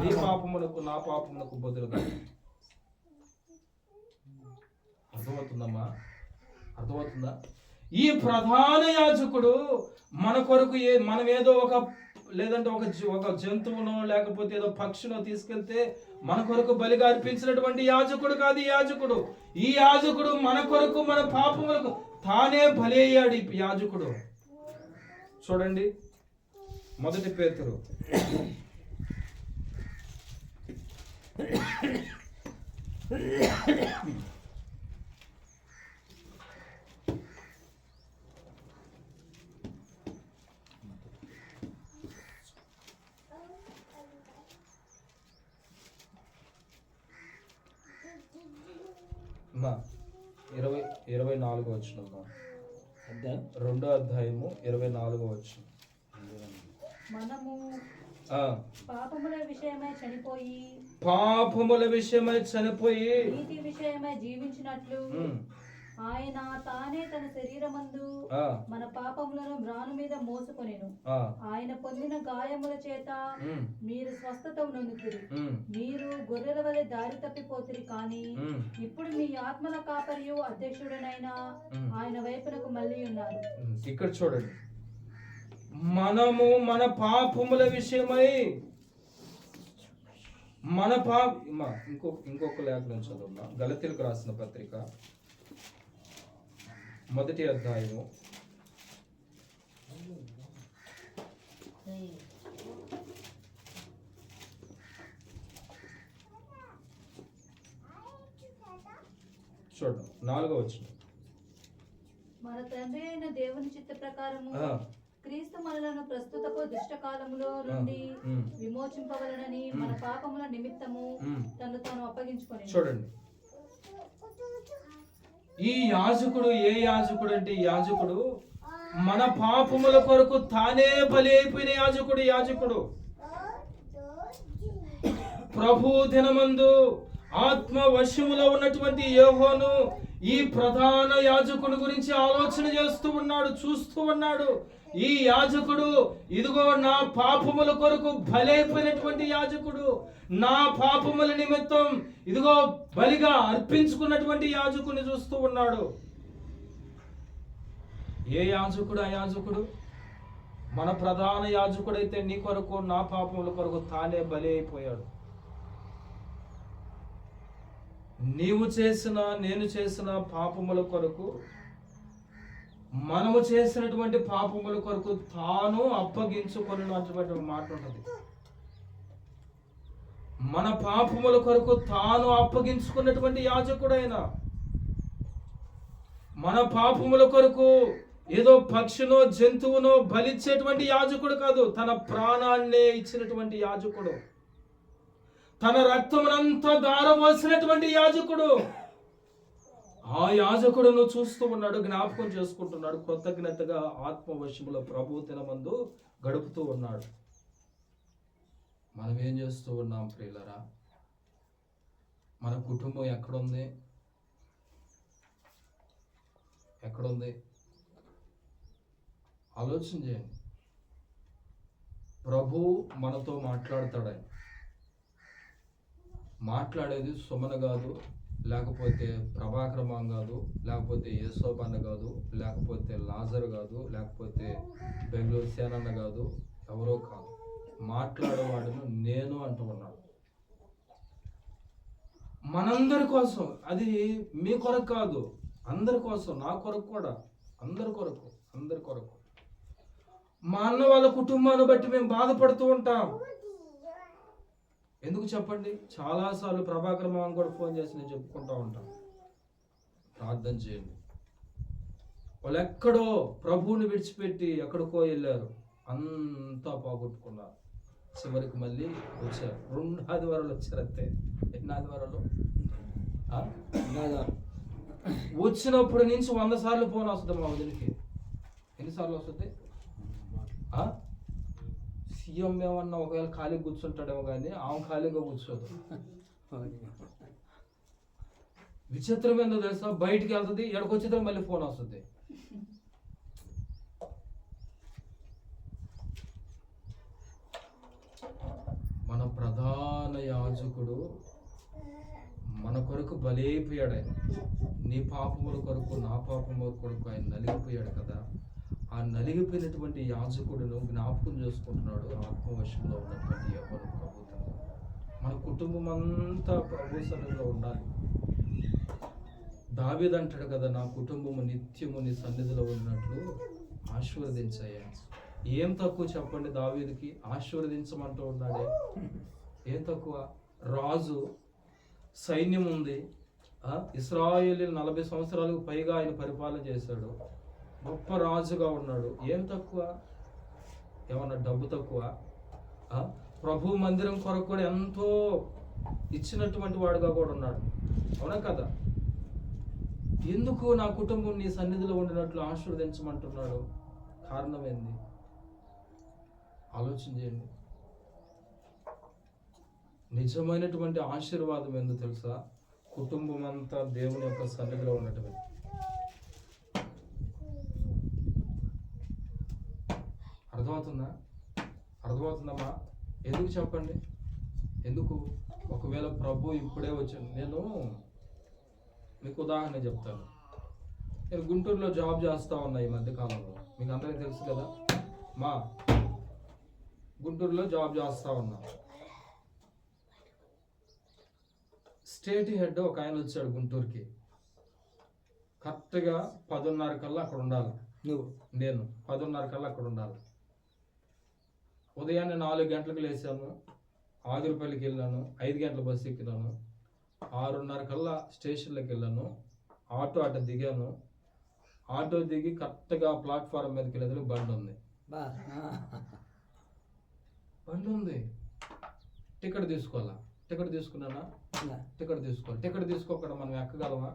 నీ పాపములకు నా పాపములకు బదులుగా. అర్థమవుతుందా? ఈ ప్రధాన యాజకుడు మన కొరకు మనం ఏదో లేదంటే ఒక జంతువునో లేకపోతే ఏదో పక్షినో తీసుకెళ్తే మన కొరకు బలిగా అర్పించినటువంటి యాజకుడు కాదు ఈ యాజకుడు. ఈ యాజకుడు మన కొరకు మన పాపములకు తానే బలి అయ్యాడు ఈ యాజకుడు. చూడండి 1 పేతురు 24వ వచనం. 2వ అధ్యాయము 24వ వచనం. మనము పాపముల విషయమై చనిపోయి నీతి విషయమై జీవించినట్లు ఆయన తానే తన శరీరమందు మన పాపములను మ్రాను మీద మోసుకొనెను. ఆయన పొందిన గాయముల చేత మీరు స్వస్థత నొందుతురు. మీరు గొర్రెల వలె దారి తప్పిపోతురు, కానీ ఇప్పుడు మీ ఆత్మల కాపరియు అధ్యక్షుడనైన ఆయన వైపునకు మళ్ళీ ఉన్నారు. ఇక్కడ చూడండి, మనము మన పాపముల విషయమై ఇంకొక లేఖనం చదువున్నా. గలతీయులకు రాసిన పత్రిక 1వ అధ్యాయము 4వ వచనం. మన తండ్రి అయిన దేవుని చిత్త ప్రకారము క్రీస్తు మనలను ప్రస్తుతపు దుష్టకాలములో నుండి విమోచింపవలనని మన పాపముల నిమిత్తము తను తాను అప్పగించుకొని. చూడండి, ఈ యాజకుడు ఏ యాజకుడు అంటే ఈ యాజకుడు మన పాపముల కొరకు తానే బలి అయిపోయిన యాజకుడు. ప్రభు దినమందు ఆత్మ వశములో ఉన్నటువంటి యెహోవాను ఈ ప్రధాన యాజకుడి గురించి ఆలోచన చేస్తూ ఉన్నాడు, చూస్తూ ఉన్నాడు. ఈ యాజకుడు ఇదిగో నా పాపముల కొరకు బలైపోయినటువంటి యాజకుడు, నా పాపముల నిమిత్తం ఇదిగో బలిగా అర్పించుకున్నటువంటి యాజకుని చూస్తూ ఉన్నాడు. ఏ యాజకుడు? ఆ యాజకుడు మన ప్రధాన యాజకుడైతే నీ కొరకు నా పాపముల కొరకు తానే బలి అయిపోయాడు. నీవు చేసిన నేను చేసిన పాపముల కొరకు, మనము చేసినటువంటి పాపముల కొరకు తాను అప్పగించుకున్నటువంటి మాట ఉంటుంది. మన పాపముల కొరకు తాను అప్పగించుకున్నటువంటి యాజకుడైన, మన పాపముల కొరకు ఏదో పక్షినో జంతువునో బలిచ్చేటువంటి యాజకుడు కాదు, తన ప్రాణాన్నే ఇచ్చినటువంటి యాజకుడు, తన రక్తమునంతా దారవలసినటువంటి యాజకుడు. ఆ యాజకుడును చూస్తూ ఉన్నాడు, జ్ఞాపకం చేసుకుంటున్నాడు, కృతజ్ఞతగా ఆత్మవశములో ప్రభు దినమందు గడుపుతూ ఉన్నాడు. మనం ఏం చేస్తూ ఉన్నాం ప్రియులరా? మన కుటుంబం ఎక్కడుంది? ఆలోచన చేయండి. ప్రభు మనతో మాట్లాడతాడు. ఆయన మాట్లాడేది సుమన కాదు, లేకపోతే ప్రభాకరమాం కాదు, లేకపోతే యేసోబన్న కాదు, లేకపోతే లాజర్ కాదు, లేకపోతే బెంగళూరు సేనన్న కాదు, ఎవరో కాదు. మాట్లాడేవాడును నేను అంటూ ఉన్నాడు. మనందరి కోసం, అది మీ కొరకు కాదు, అందరి కోసం, నా కొరకు కూడా, అందరి కొరకు. మా అన్న వాళ్ళ కుటుంబాన్ని బట్టి మేము బాధపడుతూ ఉంటాం. ఎందుకు చెప్పండి? చాలాసార్లు ప్రభాకర్ మామ కూడా ఫోన్ చేసి నేను చెప్పుకుంటూ ఉంటాను, ప్రార్థన చేయండి. వాళ్ళు ఎక్కడో ప్రభువుని విడిచిపెట్టి ఎక్కడికో వెళ్ళారు, అంతా పోగొట్టుకున్నారు. చివరికి మళ్ళీ వచ్చారు. 2 ఆదివారాలు వచ్చారు అంతే. ఎన్ని ఆదివారాలు? వచ్చినప్పటి నుంచి 100 సార్లు ఫోన్ వస్తుంది మా వదిలికి. ఎన్నిసార్లు వస్తుంది? సీఎం ఏమన్నా ఒకవేళ ఖాళీ కూర్చుంటాడేమో కానీ ఆమె ఖాళీగా కూర్చోదు. విచిత్రం ఏందో తెలుసా? బయటికి వెళ్తుంది, ఎక్కడికొచ్చేదో మళ్ళీ ఫోన్ వస్తుంది. మన ప్రధాన యాజకుడు మన కొరకు బలైపోయాడు ఆయన. నీ పాపముల కొరకు నా పాపముల కొరకు ఆయన నలిగిపోయాడు కదా. ఆ నలిగిపోయినటువంటి యాజకుడును జ్ఞాపకం చేసుకుంటున్నాడు ఆత్మవశంలో ఉన్నటువంటి యెహోవా ప్రభుత్వం. మన కుటుంబం అంతా ప్రభు సన్నిధిలో ఉండాలి. దావీదు అంటాడు కదా, నా కుటుంబము నిత్యము నీ సన్నిధిలో ఉన్నట్లు ఆశీర్వదించాయా. ఏం తక్కువ చెప్పండి దావీదుకి, ఆశీర్వదించమంటూ ఉన్నాడే. ఏం తక్కువ? రాజు, సైన్యం ఉంది, ఇశ్రాయేలీయులు 40 సంవత్సరాలకు పైగా ఆయన పరిపాలన చేశాడు, గొప్ప రాజుగా ఉన్నాడు. ఏం తక్కువ? ఏమన్నా డబ్బు తక్కువ? ప్రభు మందిరం కొరకు కూడా ఎంతో ఇచ్చినటువంటి వాడుగా కూడా ఉన్నాడు. అవునా కదా? ఎందుకు నా కుటుంబం నీ సన్నిధిలో ఉండినట్లు ఆశీర్వదించమంటున్నాడు? కారణం ఏంది? ఆలోచన చేయండి. నిజమైనటువంటి ఆశీర్వాదం ఏందో తెలుసా? కుటుంబం అంతా దేవుని యొక్క సన్నిధిలో ఉండటమే. అర్థమవుతుందమ్మా? ఎందుకు చెప్పండి? ఎందుకు? ఒకవేళ ప్రభు ఇప్పుడే వచ్చాను. నేను మీకు ఉదాహరణ చెప్తాను. నేను గుంటూరులో జాబ్ చేస్తా ఉన్నా ఈ మధ్య కాలంలో. మీకు అందరికీ తెలుసు కదా, మా గుంటూరులో జాబ్ చేస్తా ఉన్నా. స్టేట్ హెడ్ ఒక ఆయన వచ్చాడు గుంటూరుకి. కరెక్ట్గా 10:30 కల్లా అక్కడ ఉండాలి. నేను 10:30 కల్లా అక్కడ ఉండాలి. ఉదయాన్నే 4 గంటలకు లేచాను, ఆగిరిపల్లికి వెళ్ళాను, 5 గంటల బస్సు ఎక్కినాను, 6:30 కల్లా స్టేషన్లోకి వెళ్ళాను, ఆటో అట్ట దిగాను. ఆటో దిగి కరెక్ట్గా ప్లాట్ఫారం మీదకి వెళ్ళేది బండి ఉంది. టికెట్ తీసుకోవాలా? టికెట్ తీసుకున్నానా? టికెట్ తీసుకోవాలి. టికెట్ తీసుకోకుండా మనం ఎక్కగలమా?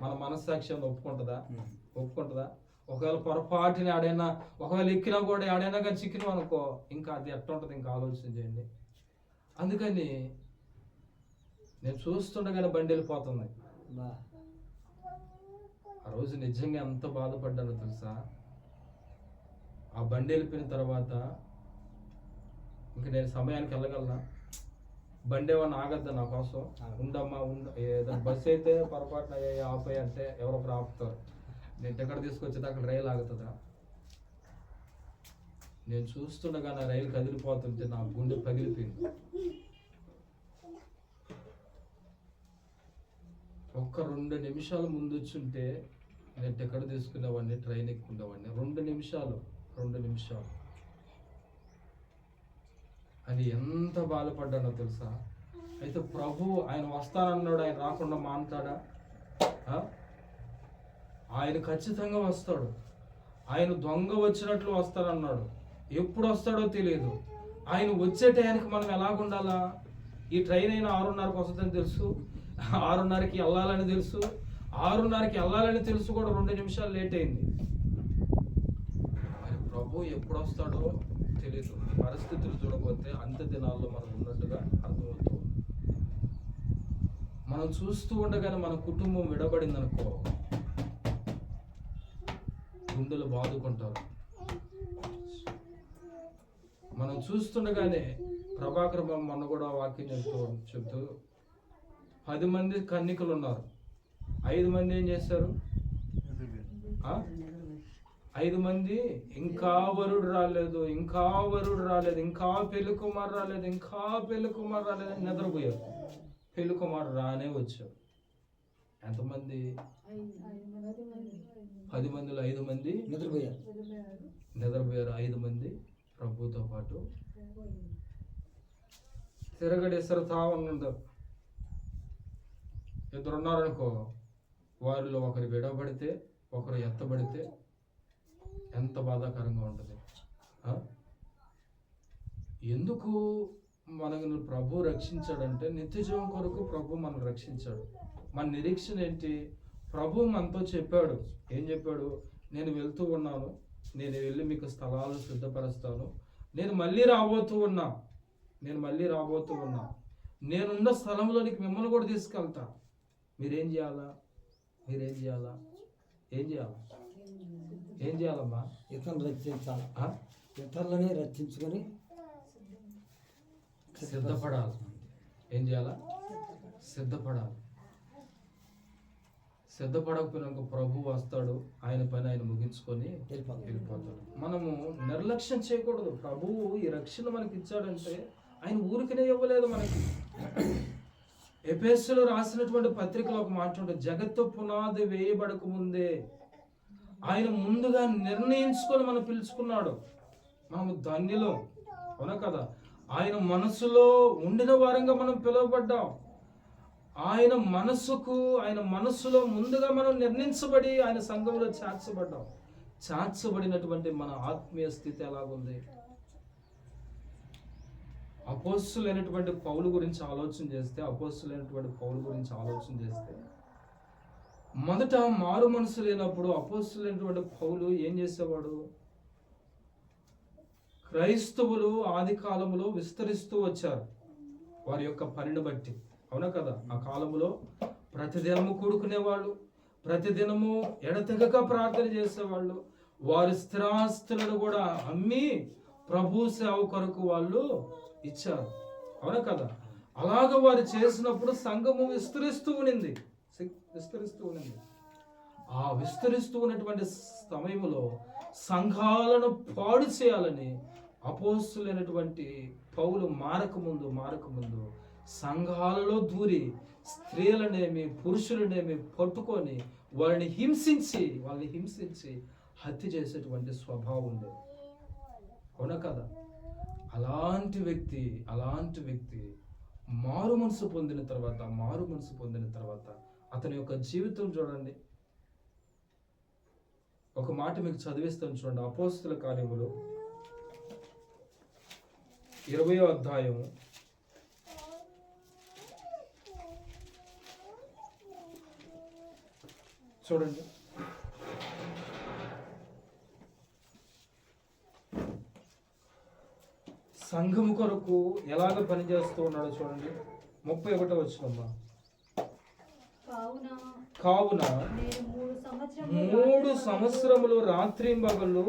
మన మనస్సాక్షి ఒప్పుకుంటుందా? ఒకవేళ పొరపాటుని ఆడైనా, ఒకవేళ ఎక్కినా కూడా ఆడైనా కానీ చిక్కినాం అనుకో, ఇంకా అది ఎట్లా ఉంటుంది? ఇంకా ఆలోచన చేయండి. అందుకని నేను చూస్తుండగానే బండి వెళ్ళిపోతుంది. ఆ రోజు నిజంగా ఎంత బాధపడ్డానో తెలుసా? ఆ బండి వెళ్ళిపోయిన తర్వాత ఇంక నేను సమయానికి వెళ్ళగలనా? బండి ఏమన్నా ఆగద్దా నా కోసం? ఉండమ్మా ఏదైనా బస్సు అయితే పొరపాటున ఆపాయి అంటే ఎవరొకరు ఆపుతారు. నేను టికెట్ తీసుకొచ్చేది అక్కడ రైలు ఆగుతుందా? నేను చూస్తుండగా నా రైలు కదిలిపోతుంటే నా గుండె పగిలిపోయింది. ఒక్క 2 నిమిషాలు ముందు వచ్చుంటే నేను టికెట్ తీసుకునేవాడిని, ట్రైన్ ఎక్కుండేవాడిని. 2 నిమిషాలు అని ఎంత బాధపడ్డానో తెలుసా? అయితే ప్రభు ఆయన వస్తానన్నాడు, ఆయన రాకుండా మాంటాడా? ఆయన ఖచ్చితంగా వస్తాడు. ఆయన దొంగ వచ్చినట్లు వస్తానన్నాడు. ఎప్పుడు వస్తాడో తెలియదు. ఆయన వచ్చే టయానికి మనం ఎలాగుండాలా? ఈ ట్రైన్ అయినా 6:30కి వస్తుందని తెలుసు, 6:30కి వెళ్ళాలని తెలుసు. 6:30కి వెళ్ళాలని తెలుసు కూడా 2 నిమిషాలు లేట్ అయింది. మరి ప్రభు ఎప్పుడు వస్తాడో తెలియదు. పరిస్థితులు చూడకపోతే అంత్య దినాల్లో మనం ఉన్నట్టుగా అర్థమవుతుంది. మనం చూస్తూ ఉండగానే మన కుటుంబం విడబడింది అనుకో, గుండెలు బాదుకుంటారు. మనం చూస్తుండగానే ప్రభాకర్ మొన్న కూడా వాక్యం చెప్తూ 10 మంది కన్నికలు ఉన్నారు. 5 మంది ఏం చేశారు? 5 మంది ఇంకా వరుడు రాలేదు, ఇంకా పెళ్లి కుమారు రాలేదు అని నిద్రపోయారు. పెళ్లి కుమారు రానే వచ్చారు. ఎంతమంది? 10 మందిలో 5 మంది నిద్రపోయారు. 5 మంది ప్రభుతో పాటు తిరగడేసరు ఉన్నది. 2 ఉన్నారనుకో, వారిలో ఒకరు విడబడితే ఒకరు ఎత్తబడితే ఎంత బాధాకరంగా ఉంటుంది. ఎందుకు మనల్ని ప్రభు రక్షించాడంటే నిత్యజీవం కొరకు ప్రభు మనల్ని రక్షించాడు. మన నిరీక్షణ ఏంటి? ప్రభు మనతో చెప్పాడు. ఏం చెప్పాడు? నేను వెళ్తూ ఉన్నాను, నేను వెళ్ళి మీకు స్థలాలు సిద్ధపరుస్తాను, నేను మళ్ళీ రాబోతూ ఉన్నా, నేనున్న స్థలంలోనికి మిమ్మల్ని కూడా తీసుకెళ్తా. మీరేం చేయాలా? ఏం చేయాలమ్మా? ఇతరులని రక్షించుకొని సిద్ధపడాలి. ఏం చేయాలా? సిద్ధపడాలి. సిద్ధపడకపోయినాక ప్రభు వస్తాడు, ఆయన పని ఆయన ముగించుకొని వెళ్ళిపోతాడు. మనము నిర్లక్ష్యం చేయకూడదు. ప్రభువు ఈ రక్షణ మనకి ఇచ్చాడంటే ఆయన ఊరికనే ఇవ్వలేదు మనకి. ఎఫెసీయులు రాసినటువంటి పత్రికలో ఒక మాట ఉంటుంది, జగత్తు పునాది వేయబడక ముందే ఆయన ముందుగా నిర్ణయించుకొని మనం పిలుచుకున్నాడు. మనము ధన్యులం, అవునా కదా? ఆయన మనసులో ఉండిన వారంగా మనం పిలువబడ్డాం. ఆయన మనసులో ముందుగా మనం నిర్ణయించబడి ఆయన సంఘంలో చేర్చబడ్డాం. చేర్చబడినటువంటి మన ఆత్మీయ స్థితి ఎలాగుంది? అపోస్తలులైనటువంటి పౌలు గురించి ఆలోచన చేస్తే మొదట మారు మనసు లేనప్పుడు అపోస్తలులైనటువంటి పౌలు ఏం చేసేవాడు? క్రైస్తవులు ఆది కాలంలో విస్తరిస్తూ వచ్చారు వారి యొక్క పనిని బట్టి, అవునా కదా? ఆ కాలంలో ప్రతిదినము కూడుకునేవాళ్ళు, ప్రతిదినము ఎడతెగక ప్రార్థన చేసేవాళ్ళు. వారి స్థిరాస్తులను కూడా అమ్మి ప్రభు సేవ కొరకు వాళ్ళు ఇచ్చారు, అవునా కదా? అలాగ వారు చేసినప్పుడు సంఘము విస్తరిస్తూ ఉన్నింది. ఆ విస్తరిస్తూ ఉన్నటువంటి సమయంలో సంఘాలను పాడు చేయాలని అపోస్తలులైనటువంటి పౌలు మారకముందు సంఘాలలో దూరి స్త్రీలనేమి పురుషులనేమి పట్టుకొని వాళ్ళని హింసించి హత్య చేసేటువంటి స్వభావం ఉండేది, అవునా కదా? అలాంటి వ్యక్తి మారు మనసు పొందిన తర్వాత అతని యొక్క జీవితం చూడండి. ఒక మాట మీకు చదివిస్తాను చూడండి. అపోస్తల కార్యములు 20వ అధ్యాయము చూడండి. సంఘము కొరకు ఎలాగ పనిచేస్తూ ఉన్నాడో చూడండి. 31వ వచనం. కావున 3 సంవత్సరములు రాత్రింబగళ్ళు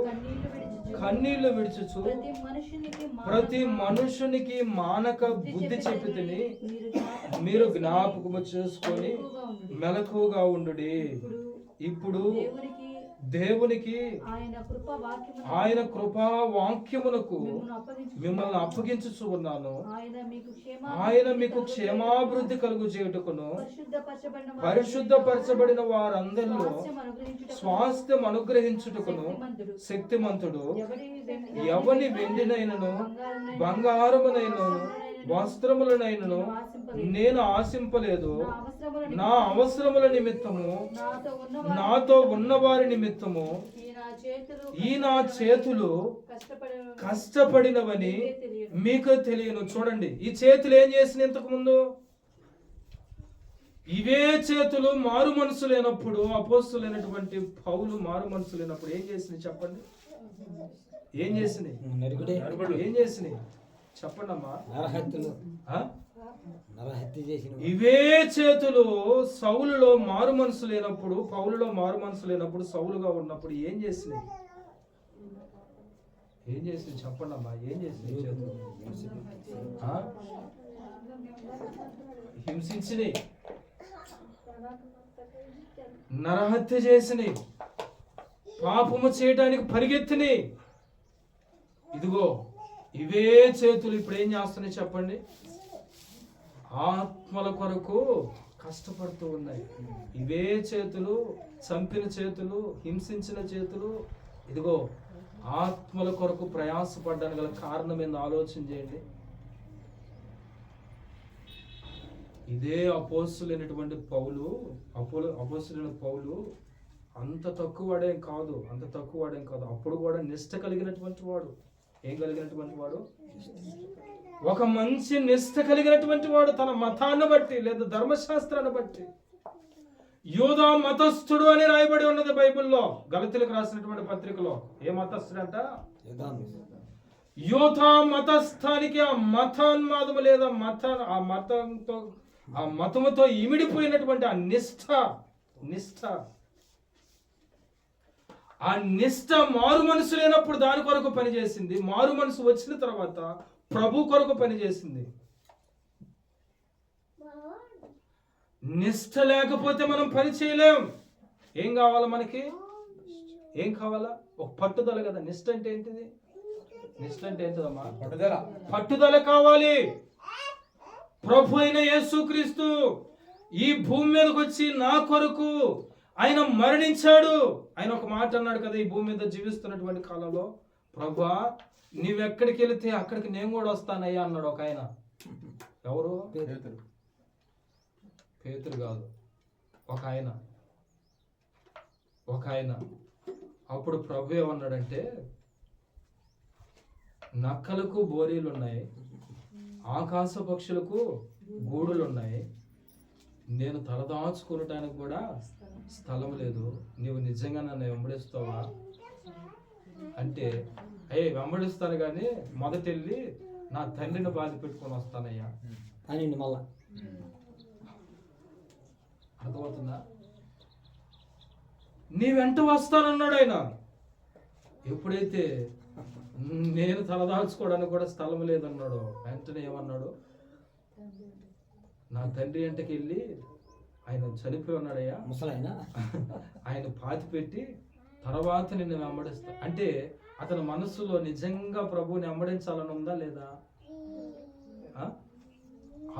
కన్నీళ్లు విడుచుచు ప్రతి మనుషునికి మానక బుద్ధి చెప్పితిని మీరు జ్ఞాపకము చేసుకొని మెలకువగా ఉండుడి. ఇప్పుడు దేవునికి ఆయన కృపా వాక్యమునకు మిమ్మల్ని అప్పగించుచు ఉన్నాను. ఆయన మీకు క్షేమాభివృద్ధి కలుగు చేయుటకును పరిశుద్ధపరచబడిన వారందరిలో స్వాస్థ్యం అనుగ్రహించుటకును శక్తిమంతుడు. ఎవని వెండినైనను బంగారమునైనను వస్త్రములనైనను నేను ఆశింపలేదు. నా అవసరముల నిమిత్తము నాతో ఉన్నవారి నిమిత్తము ఈ నా చేతులు కష్టపడినవని మీకు తెలియను. చూడండి, ఈ చేతులు ఏం చేసిన ఇంతకు ముందు? ఇవే చేతులు మారు మనసు లేనప్పుడు, అపోస్తలులైనటువంటి పౌలు మారు మనసు లేనప్పుడు ఏం చేసినాయి చెప్పండి? ఏం చేసినాయి? చెప్పండి అమ్మా. ఇవే చేతులు సౌలులో మారు మనసు లేనప్పుడు, పౌలులో మారు మనసు లేనప్పుడు, సౌలుగా ఉన్నప్పుడు ఏం చేసినాయి? చెప్పండి అమ్మా. ఏం చేసినాయి చేతులు? హింసించినాయి, నరహత్య చేసినాయి, పాపము చేయడానికి పరిగెత్తినాయి. ఇదిగో ఇవే చేతులు ఇప్పుడు ఏం చేస్తున్నాయి చెప్పండి? ఆత్మల కొరకు కష్టపడుతూ ఉన్నాయి. ఇవే చేతులు చంపిన చేతులు, హింసించిన చేతులు ఇదిగో ఆత్మల కొరకు ప్రయాసపడ్డానికి గల కారణం ఏందో ఆలోచన చేయండి. ఇదే అపోస్తలులైనటువంటి పౌలు అంత తక్కువ వాడేం కాదు. అప్పుడు కూడా నిష్ఠ కలిగినటువంటి వాడు. ఏం కలిగినటువంటి వాడు? ఒక మంచి నిష్ఠ కలిగినటువంటి వాడు. తన మతాన్ని బట్టి లేదా ధర్మశాస్త్రాన్ని బట్టి. యూదా మతస్థుడు అని రాయబడి ఉన్నది బైబిల్లో, గలతీయులకు రాసినటువంటి పత్రికలో. ఏ మతస్థుడంట? యూదా మతస్థానికి ఆ మతోన్మాదము లేదా ఆ మతముతో ఇమిడిపోయినటువంటి ఆ నిష్ఠ మారు మనసు లేనప్పుడు దాని కొరకు పనిచేసింది. మారు మనసు వచ్చిన తర్వాత ప్రభు కొరకు పనిచేసింది. నిష్ఠ లేకపోతే మనం పని చేయలేం. ఏం కావాలా మనకి? ఏం కావాలా? ఒక పట్టుదల కదా. నిష్ఠ అంటే ఏంటిది? నిష్ఠ అంటే ఏంటిదమ్మా? పట్టుదల కావాలి. ప్రభు అయిన యేసుక్రీస్తు ఈ భూమి మీదకి వచ్చి నా కొరకు ఆయన మరణించాడు. ఆయన ఒక మాట అన్నాడు కదా ఈ భూమి మీద జీవిస్తున్నటువంటి కాలంలో, ప్రభువా నీవెక్కడికి వెళితే అక్కడికి నేను కూడా వస్తానయ్యా అన్నాడు ఒక ఆయన. ఎవరు? పేతురు కాదు, ఒక ఆయన. అప్పుడు ప్రభు ఏమన్నాడంటే, నక్కలకు బోరీలు ఉన్నాయి, ఆకాశ పక్షులకు గూడులు ఉన్నాయి, నేను తలదాచుకోవటానికి కూడా స్థలం లేదు. నీవు నిజంగా నన్ను వెంబడిస్తావా అంటే, వెంబడిస్తాను కానీ మొదట వెళ్ళి నా తండ్రిని బాధ పెట్టుకొని వస్తానయ్యా అని మళ్ళా. అర్థమవుతుందా? నీ వెంట వస్తానన్నాడు ఆయన. ఎప్పుడైతే నేను తలదాచుకోవడానికి కూడా స్థలం లేదన్నాడు, వెంటనే ఏమన్నాడు? నా తండ్రి వెంటకి వెళ్ళి ఆయన చనిపోయి ఉన్నాడయ్యా, ఆయన పాతి పెట్టి తర్వాత నిన్ను వెంబడిస్తా అంటే, అతని మనస్సులో నిజంగా ప్రభువుని వెంబడించాలని ఉందా లేదా?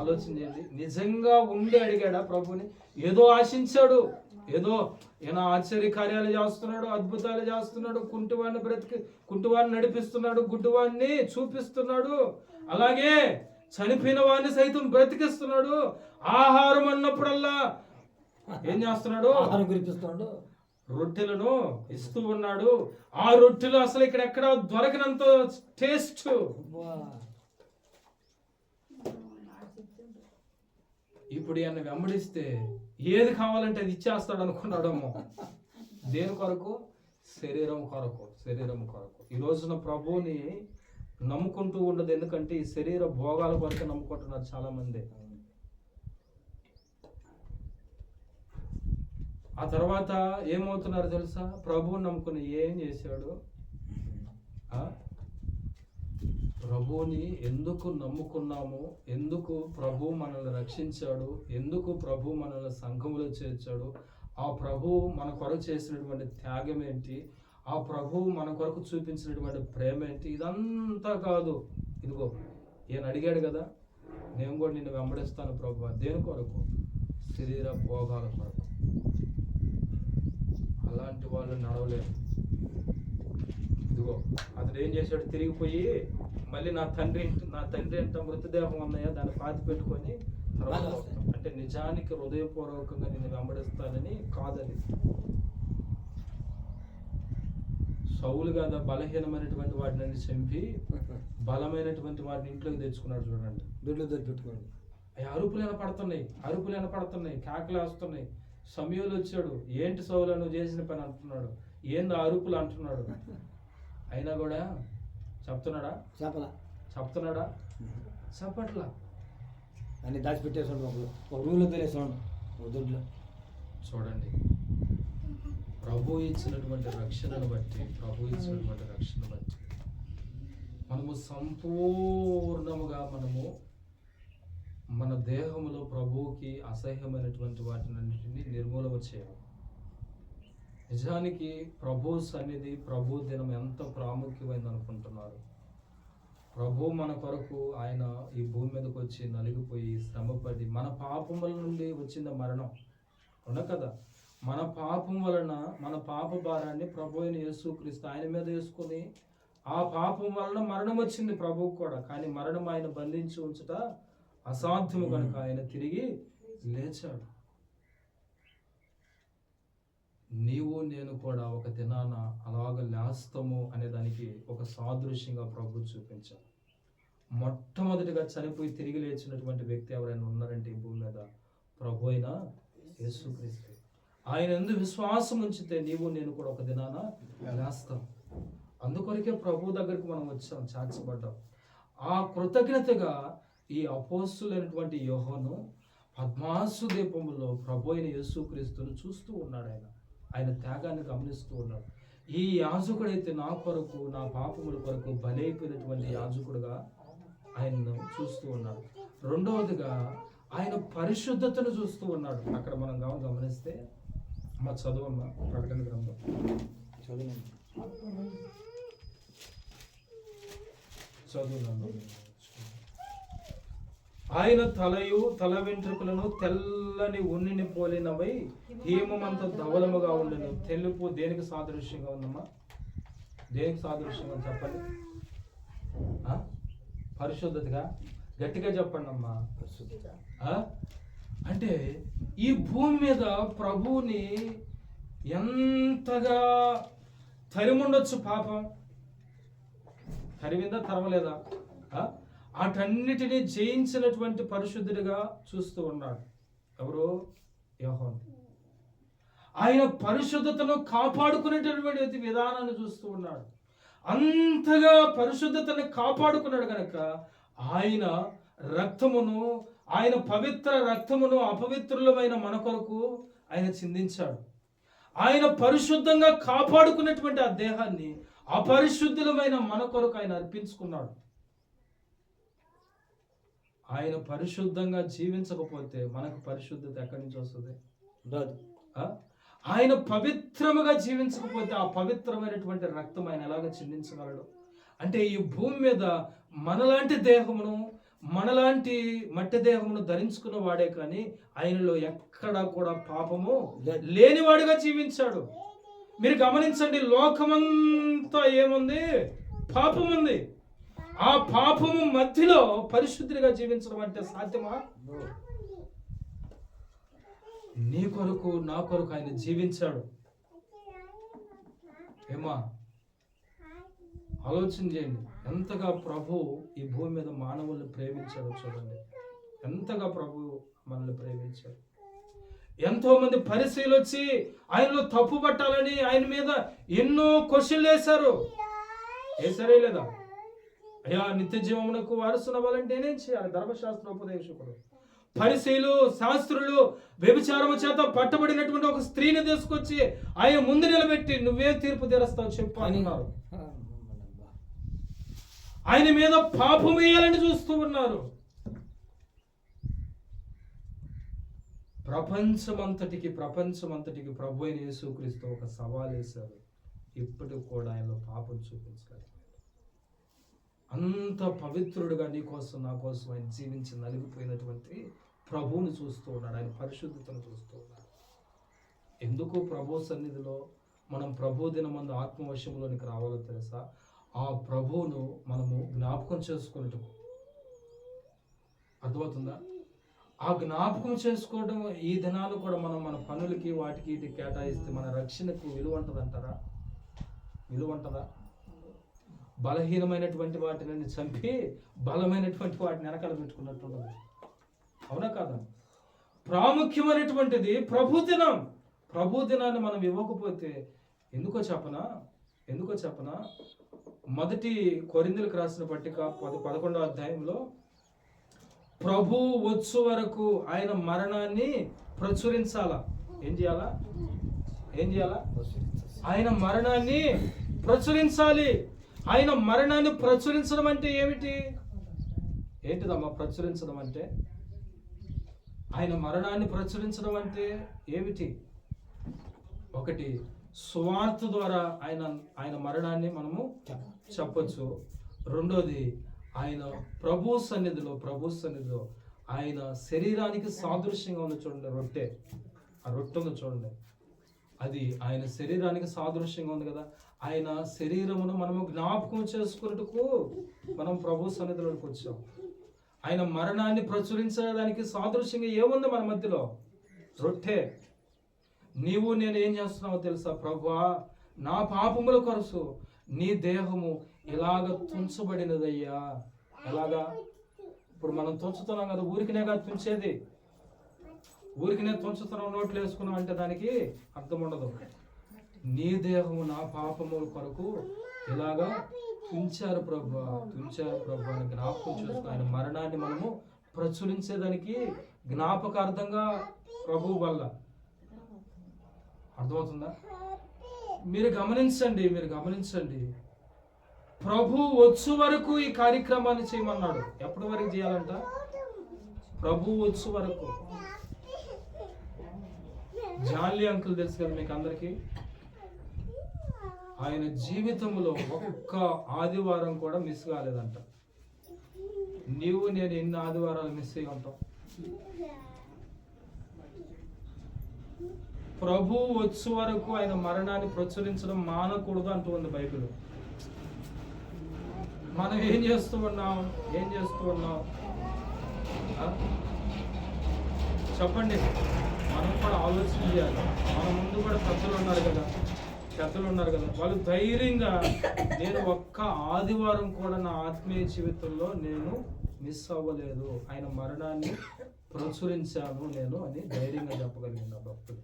ఆలోచన చేయండి. నిజంగా ఉండి అడిగాడా ప్రభుని? ఏదో ఆశించాడు, ఏదో ఈయన ఆశ్చర్య కార్యాలు చేస్తున్నాడు, అద్భుతాలు చేస్తున్నాడు, కుంటివాడిని నడిపిస్తున్నాడు, గుడ్డివాడిని చూపిస్తున్నాడు, అలాగే చనిపోయిన వాడిని సైతం బ్రతికిస్తున్నాడు. ఆహారం అన్నప్పుడల్లా ఏం చేస్తున్నాడు? రొట్టెలను ఇస్తూ ఉన్నాడు. ఆ రొట్టెలు అసలు ఇక్కడ ఎక్కడ దొరకనంత టేస్ట్. ఇప్పుడు ఈయన వెంబడిస్తే ఏది కావాలంటే అది ఇచ్చేస్తాడు అనుకున్నాడేమో. దేని కొరకు? శరీరం కొరకు. ఈ రోజున ప్రభువుని నమ్ముకుంటూ ఉండదు. ఎందుకంటే ఈ శరీర భోగాల కొరకు నమ్ముకుంటున్నారు చాలా మంది. ఆ తర్వాత ఏమవుతున్నారు తెలుసా? ప్రభువుని నమ్ముకుని ఏం చేశాడు? ప్రభువుని ఎందుకు నమ్ముకున్నాము, ఎందుకు ప్రభు మనల్ని రక్షించాడు, ఎందుకు ప్రభు మనల్ని సంఘములో చేర్చాడు, ఆ ప్రభు మన కొరకు చేసినటువంటి త్యాగం ఏంటి, ఆ ప్రభు మన కొరకు చూపించినటువంటి ప్రేమ ఏంటి, ఇదంతా కాదు. ఇదిగో ఈయన అడిగాడు కదా, నేను కూడా నిన్ను వెంబడిస్తాను ప్రభు. దేని కొరకు? శరీర భోగాల కొరకు. అలాంటి వాళ్ళు నడవలేరు. ఇదిగో అతడు ఏం చేశాడు? తిరిగిపోయి మళ్ళీ నా తండ్రి అంట మృతదేహం ఉన్నాయా దాన్ని పాతి పెట్టుకొని తర్వాత అంటే నిజానికి హృదయపూర్వకంగా నేను వెంబడిస్తానని కాదని. సౌలు కదా బలహీనమైనటువంటి వాటిని చంపి బలమైనటువంటి వాటిని ఇంట్లోకి తెచ్చుకున్నాడు. చూడండి, దొడ్లో పెట్టుకోండి. అరుపులు వినపడుతున్నాయి, కేకలు వేస్తున్నాయి. సమయంలో వచ్చాడు, ఏంటి సౌలు నువ్వు చేసిన పని అంటున్నాడు, ఏంది అరుపులు అంటున్నాడు. అయినా కూడా చెప్తున్నాడా? చెప్పట్లా. అన్ని దాచిపెట్టేసాడు, ఒక రూమ్లో తెలిసాడు దొడ్లో. చూడండి, ప్రభు ఇచ్చినటువంటి రక్షణను బట్టి మనము సంపూర్ణముగా మన దేహంలో ప్రభువుకి అసహ్యమైనటువంటి వాటినన్నింటినీ నిర్మూలన చేయాలి. నిజానికి ప్రభు సన్నిధి, ప్రభు దినం ఎంత ప్రాముఖ్యమైంది అనుకుంటున్నారు? ప్రభు మన కొరకు ఆయన ఈ భూమి మీదకి వచ్చి నలిగిపోయి శ్రమపడి మన పాపముల నుండి వచ్చింది మరణం. అవునా కదా? మన పాపం వలన మన పాప భారాన్ని ప్రభు అయిన యేసుక్రీస్తు ఆయన మీద వేసుకుని ఆ పాపం వలన మరణం వచ్చింది ప్రభువుకు కూడా. కానీ మరణం ఆయన బంధించి ఉంచుట అసాధ్యము కనుక ఆయన తిరిగి లేచాడు. నీవు నేను కూడా ఒక దినాన అలాగ లేస్తాము అనే దానికి ఒక సాదృశ్యంగా ప్రభు చూపించాడు. మొట్టమొదటిగా చనిపోయి తిరిగి లేచినటువంటి వ్యక్తి ఎవరైనా ఉన్నారంటే ఈ భూమి మీద ప్రభు అయిన యేసుక్రీస్తు. ఆయన యందు విశ్వాసం ఉంచితే నీవు నేను కూడా ఒక దినాన లేస్తాం. అందుకొరకే ప్రభు దగ్గరికి మనం వచ్చాం, చాచబడ్డాం. ఆ కృతజ్ఞతగా ఈ అపోస్తులైనటువంటి యోహాను పద్మాసు దీపములో ప్రభు అయిన యేసుక్రీస్తును చూస్తూ ఉన్నాడు. ఆయన త్యాగాన్ని గమనిస్తూ ఉన్నాడు. ఈ యాజకుడైతే నా కొరకు, నా పాపముల కొరకు బలైపోయినటువంటి యాజకుడుగా ఆయన్ను చూస్తూ ఉన్నాడు. రెండవదిగా ఆయన పరిశుద్ధతను చూస్తూ ఉన్నాడు. అక్కడ మనం గమనిస్తే మా చదువమ్మ ప్రకటన గ్రంథం చదువు. ఆయన తలయు తల వెంట్రుకలను తెల్లని ఉన్నిని పోలినవై హేమమంత ధవలముగా ఉండను. తెలుపు దేనికి సాదృశ్యంగా ఉందమ్మా? దేనికి సాదృశ్యంగా చెప్పండి. పరిశుద్ధతగా గట్టిగా చెప్పండి అమ్మా. అంటే ఈ భూమి మీద ప్రభువుని ఎంతగా తరిముండొచ్చు పాపం. తరిమిందా తరవలేదా? వాటన్నిటినీ జయించినటువంటి పరిశుద్ధుడిగా చూస్తూ ఉన్నాడు. ఎవరు? యోహాను. ఆయన పరిశుద్ధతను కాపాడుకునేటటువంటి విధానాన్ని చూస్తూ ఉన్నాడు. అంతగా పరిశుద్ధతను కాపాడుకున్నాడు కనుక ఆయన రక్తమును, ఆయన పవిత్ర రక్తమును అపవిత్రులమైన మన కొరకు ఆయన చిందించాడు. ఆయన పరిశుద్ధంగా కాపాడుకున్నటువంటి ఆ దేహాన్ని అపరిశుద్ధులమైన మన కొరకు ఆయన అర్పించుకున్నాడు. ఆయన పరిశుద్ధంగా జీవించకపోతే మనకు పరిశుద్ధత ఎక్కడి నుంచి వస్తుంది? ఆయన పవిత్రముగా జీవించకపోతే ఆ పవిత్రమైనటువంటి రక్తం ఆయన ఎలాగ చిందించగలడు? అంటే ఈ భూమి మీద మనలాంటి దేహమును, మనలాంటి మట్టి దేహమును ధరించుకున్న వాడే కానీ ఆయనలో ఎక్కడా కూడా పాపము లేనివాడుగా జీవించాడు. మీరు గమనించండి, లోకమంతా ఏముంది? పాపం ఉంది. ఆ పాపము మధ్యలో పరిశుద్ధిగా జీవించడం అంటే సాధ్యమా? నీ కొరకు నా కొరకు ఆయన జీవించాడు. ఏమా ఆలోచన చేయండి. ఎంతగా ప్రభు ఈ భూమి మీద మానవుల్ని ప్రేమించాడో చూడండి. ఎంతగా ప్రభు మనల్ని ప్రేమించాడు. ఎంతో మంది పరిశీలు వచ్చి ఆయనలో తప్పు పట్టాలని ఆయన మీద ఎన్నో క్వశ్చన్లు వేశారు. వేసారే లేదా? అయ్యా, నిత్య జీవమునకు వారసున అవ్వాలంటే నేనేం చేయాలి? ధర్మశాస్త్రోపదేశకుడు పరిశీలు శాస్త్రులు వ్యభిచారము చేత పట్టబడినటువంటి ఒక స్త్రీని తీసుకొచ్చి ఆయన ముందు నిలబెట్టి నువ్వేం తీర్పు తీరుస్తావు చెప్పు అన్నారు. ఆయన మీద పాపం వేయాలని చూస్తూ ఉన్నారు. ప్రపంచమంతటికి ప్రభు అయిన యేసుక్రీస్తు ఒక సవాల్ వేశారు. ఇప్పటికి కూడా ఆయనలో పాపం చూపించలేదు. అంత పవిత్రుడుగా నీ కోసం నా కోసం ఆయన జీవించి నలిగిపోయినటువంటి ప్రభువుని చూస్తూ ఉన్నాడు. ఆయన పరిశుద్ధతను చూస్తూ ఉన్నాడు. ఎందుకు ప్రభు సన్నిధిలో మనం ప్రభు దినమందు ఆత్మవశంలోనికి రావాలో తెలుసా? ఆ ప్రభువును మనము జ్ఞాపకం చేసుకున్నట్టు. అర్థమవుతుందా? ఆ జ్ఞాపకం చేసుకోవడం ఈ దినాలు కూడా మనం మన పనులకి వాటికి ఇటు కేటాయిస్తే మన రక్షణకు విలువ ఉంటుందంటారా? విలువ ఉంటుందా? బలహీనమైనటువంటి వాటిని చంపి బలమైనటువంటి వాటిని వెనకాల పెట్టుకున్నట్టుండదు. అవునా కాదా? ప్రాముఖ్యమైనటువంటిది ప్రభు దినం. ప్రభు దినాన్ని మనం ఇవ్వకపోతే ఎందుకో చెప్పనా? మొదటి కొరింథీయులకు రాసిన పట్టిక 11వ అధ్యాయంలో ప్రభు వచ్చు వరకు ఆయన మరణాన్ని ప్రచురించాలా? ఏం చేయాలా? ఆయన మరణాన్ని ప్రచురించాలి. ఆయన మరణాన్ని ప్రచురించడం అంటే ఏంటిదమ్మా ప్రచురించడం అంటే? ఆయన మరణాన్ని ప్రచురించడం అంటే ఏమిటి? ఒకటి, సువార్త ద్వారా ఆయన మరణాన్ని మనము చెప్పొచ్చు. రెండోది, ఆయన ప్రభు సన్నిధిలో ఆయన శరీరానికి సాదృశ్యంగా ఉంది చూడండి. రొట్టె, ఆ రొట్టె ఉంది చూడండి. అది ఆయన శరీరానికి సాదృశ్యంగా ఉంది కదా. ఆయన శరీరమును మనము జ్ఞాపకం చేసుకున్నట్టుకు మనం ప్రభు సన్నిధిలోకి వచ్చాం. ఆయన మరణాన్ని ప్రచురించడానికి సాదృశ్యంగా ఏముంది మన మధ్యలో? రొట్టె. నీవు నేను ఏం చేస్తున్నావో తెలుసా? ప్రభువా, నా పాపముల కొరకు నీ దేహము ఇలాగ తుంచబడినదయ్యా. ఎలాగా? ఇప్పుడు మనం తుంచుతున్నాం కదా, ఊరికినే కాదు తుంచేది. ఊరికినే తుంచుతున్నాం, నోట్లు వేసుకున్నాం అంటే దానికి అర్థం ఉండదు. నీ దేహము నా పాపముల కొరకు ఇలాగా తుంచారు ప్రభు అని జ్ఞాపకం చేసుకుని ఆయన మరణాన్ని మనము ప్రచురించేదానికి జ్ఞాపకార్థంగా ప్రభు వల్ల. అర్థమవుతుందా? మీరు గమనించండి. ప్రభు వచ్చు వరకు ఈ కార్యక్రమాన్ని చేయమన్నాడు. ఎప్పటి వరకు చేయాలంట? ప్రభు వచ్చు వరకు. జాన్లీ అంకుల్ తెలుసు కదా మీకు అందరికీ. ఆయన జీవితంలో ఒక్క ఆదివారం కూడా మిస్ కాలేదంట. నీవు నేను ఎన్ని ఆదివారాలు మిస్ అయ్యి ఉంటాం. ప్రభు వచ్చు వరకు ఆయన మరణాన్ని ప్రచురించడం మానకూడదు అంటూ ఉంది బైబిల్. మనం ఏం చేస్తూ ఉన్నాం? చెప్పండి. మనం కూడా ఆలోచన చేయాలి. మన ముందు కూడా పెద్దలు ఉన్నారు కదా, వాళ్ళు ధైర్యంగా నేను ఒక్క ఆదివారం కూడా నా ఆత్మీయ జీవితంలో నేను మిస్ అవ్వలేదు, ఆయన మరణాన్ని ప్రచురించాను నేను అని ధైర్యంగా చెప్పగలిగిన భక్తుడు.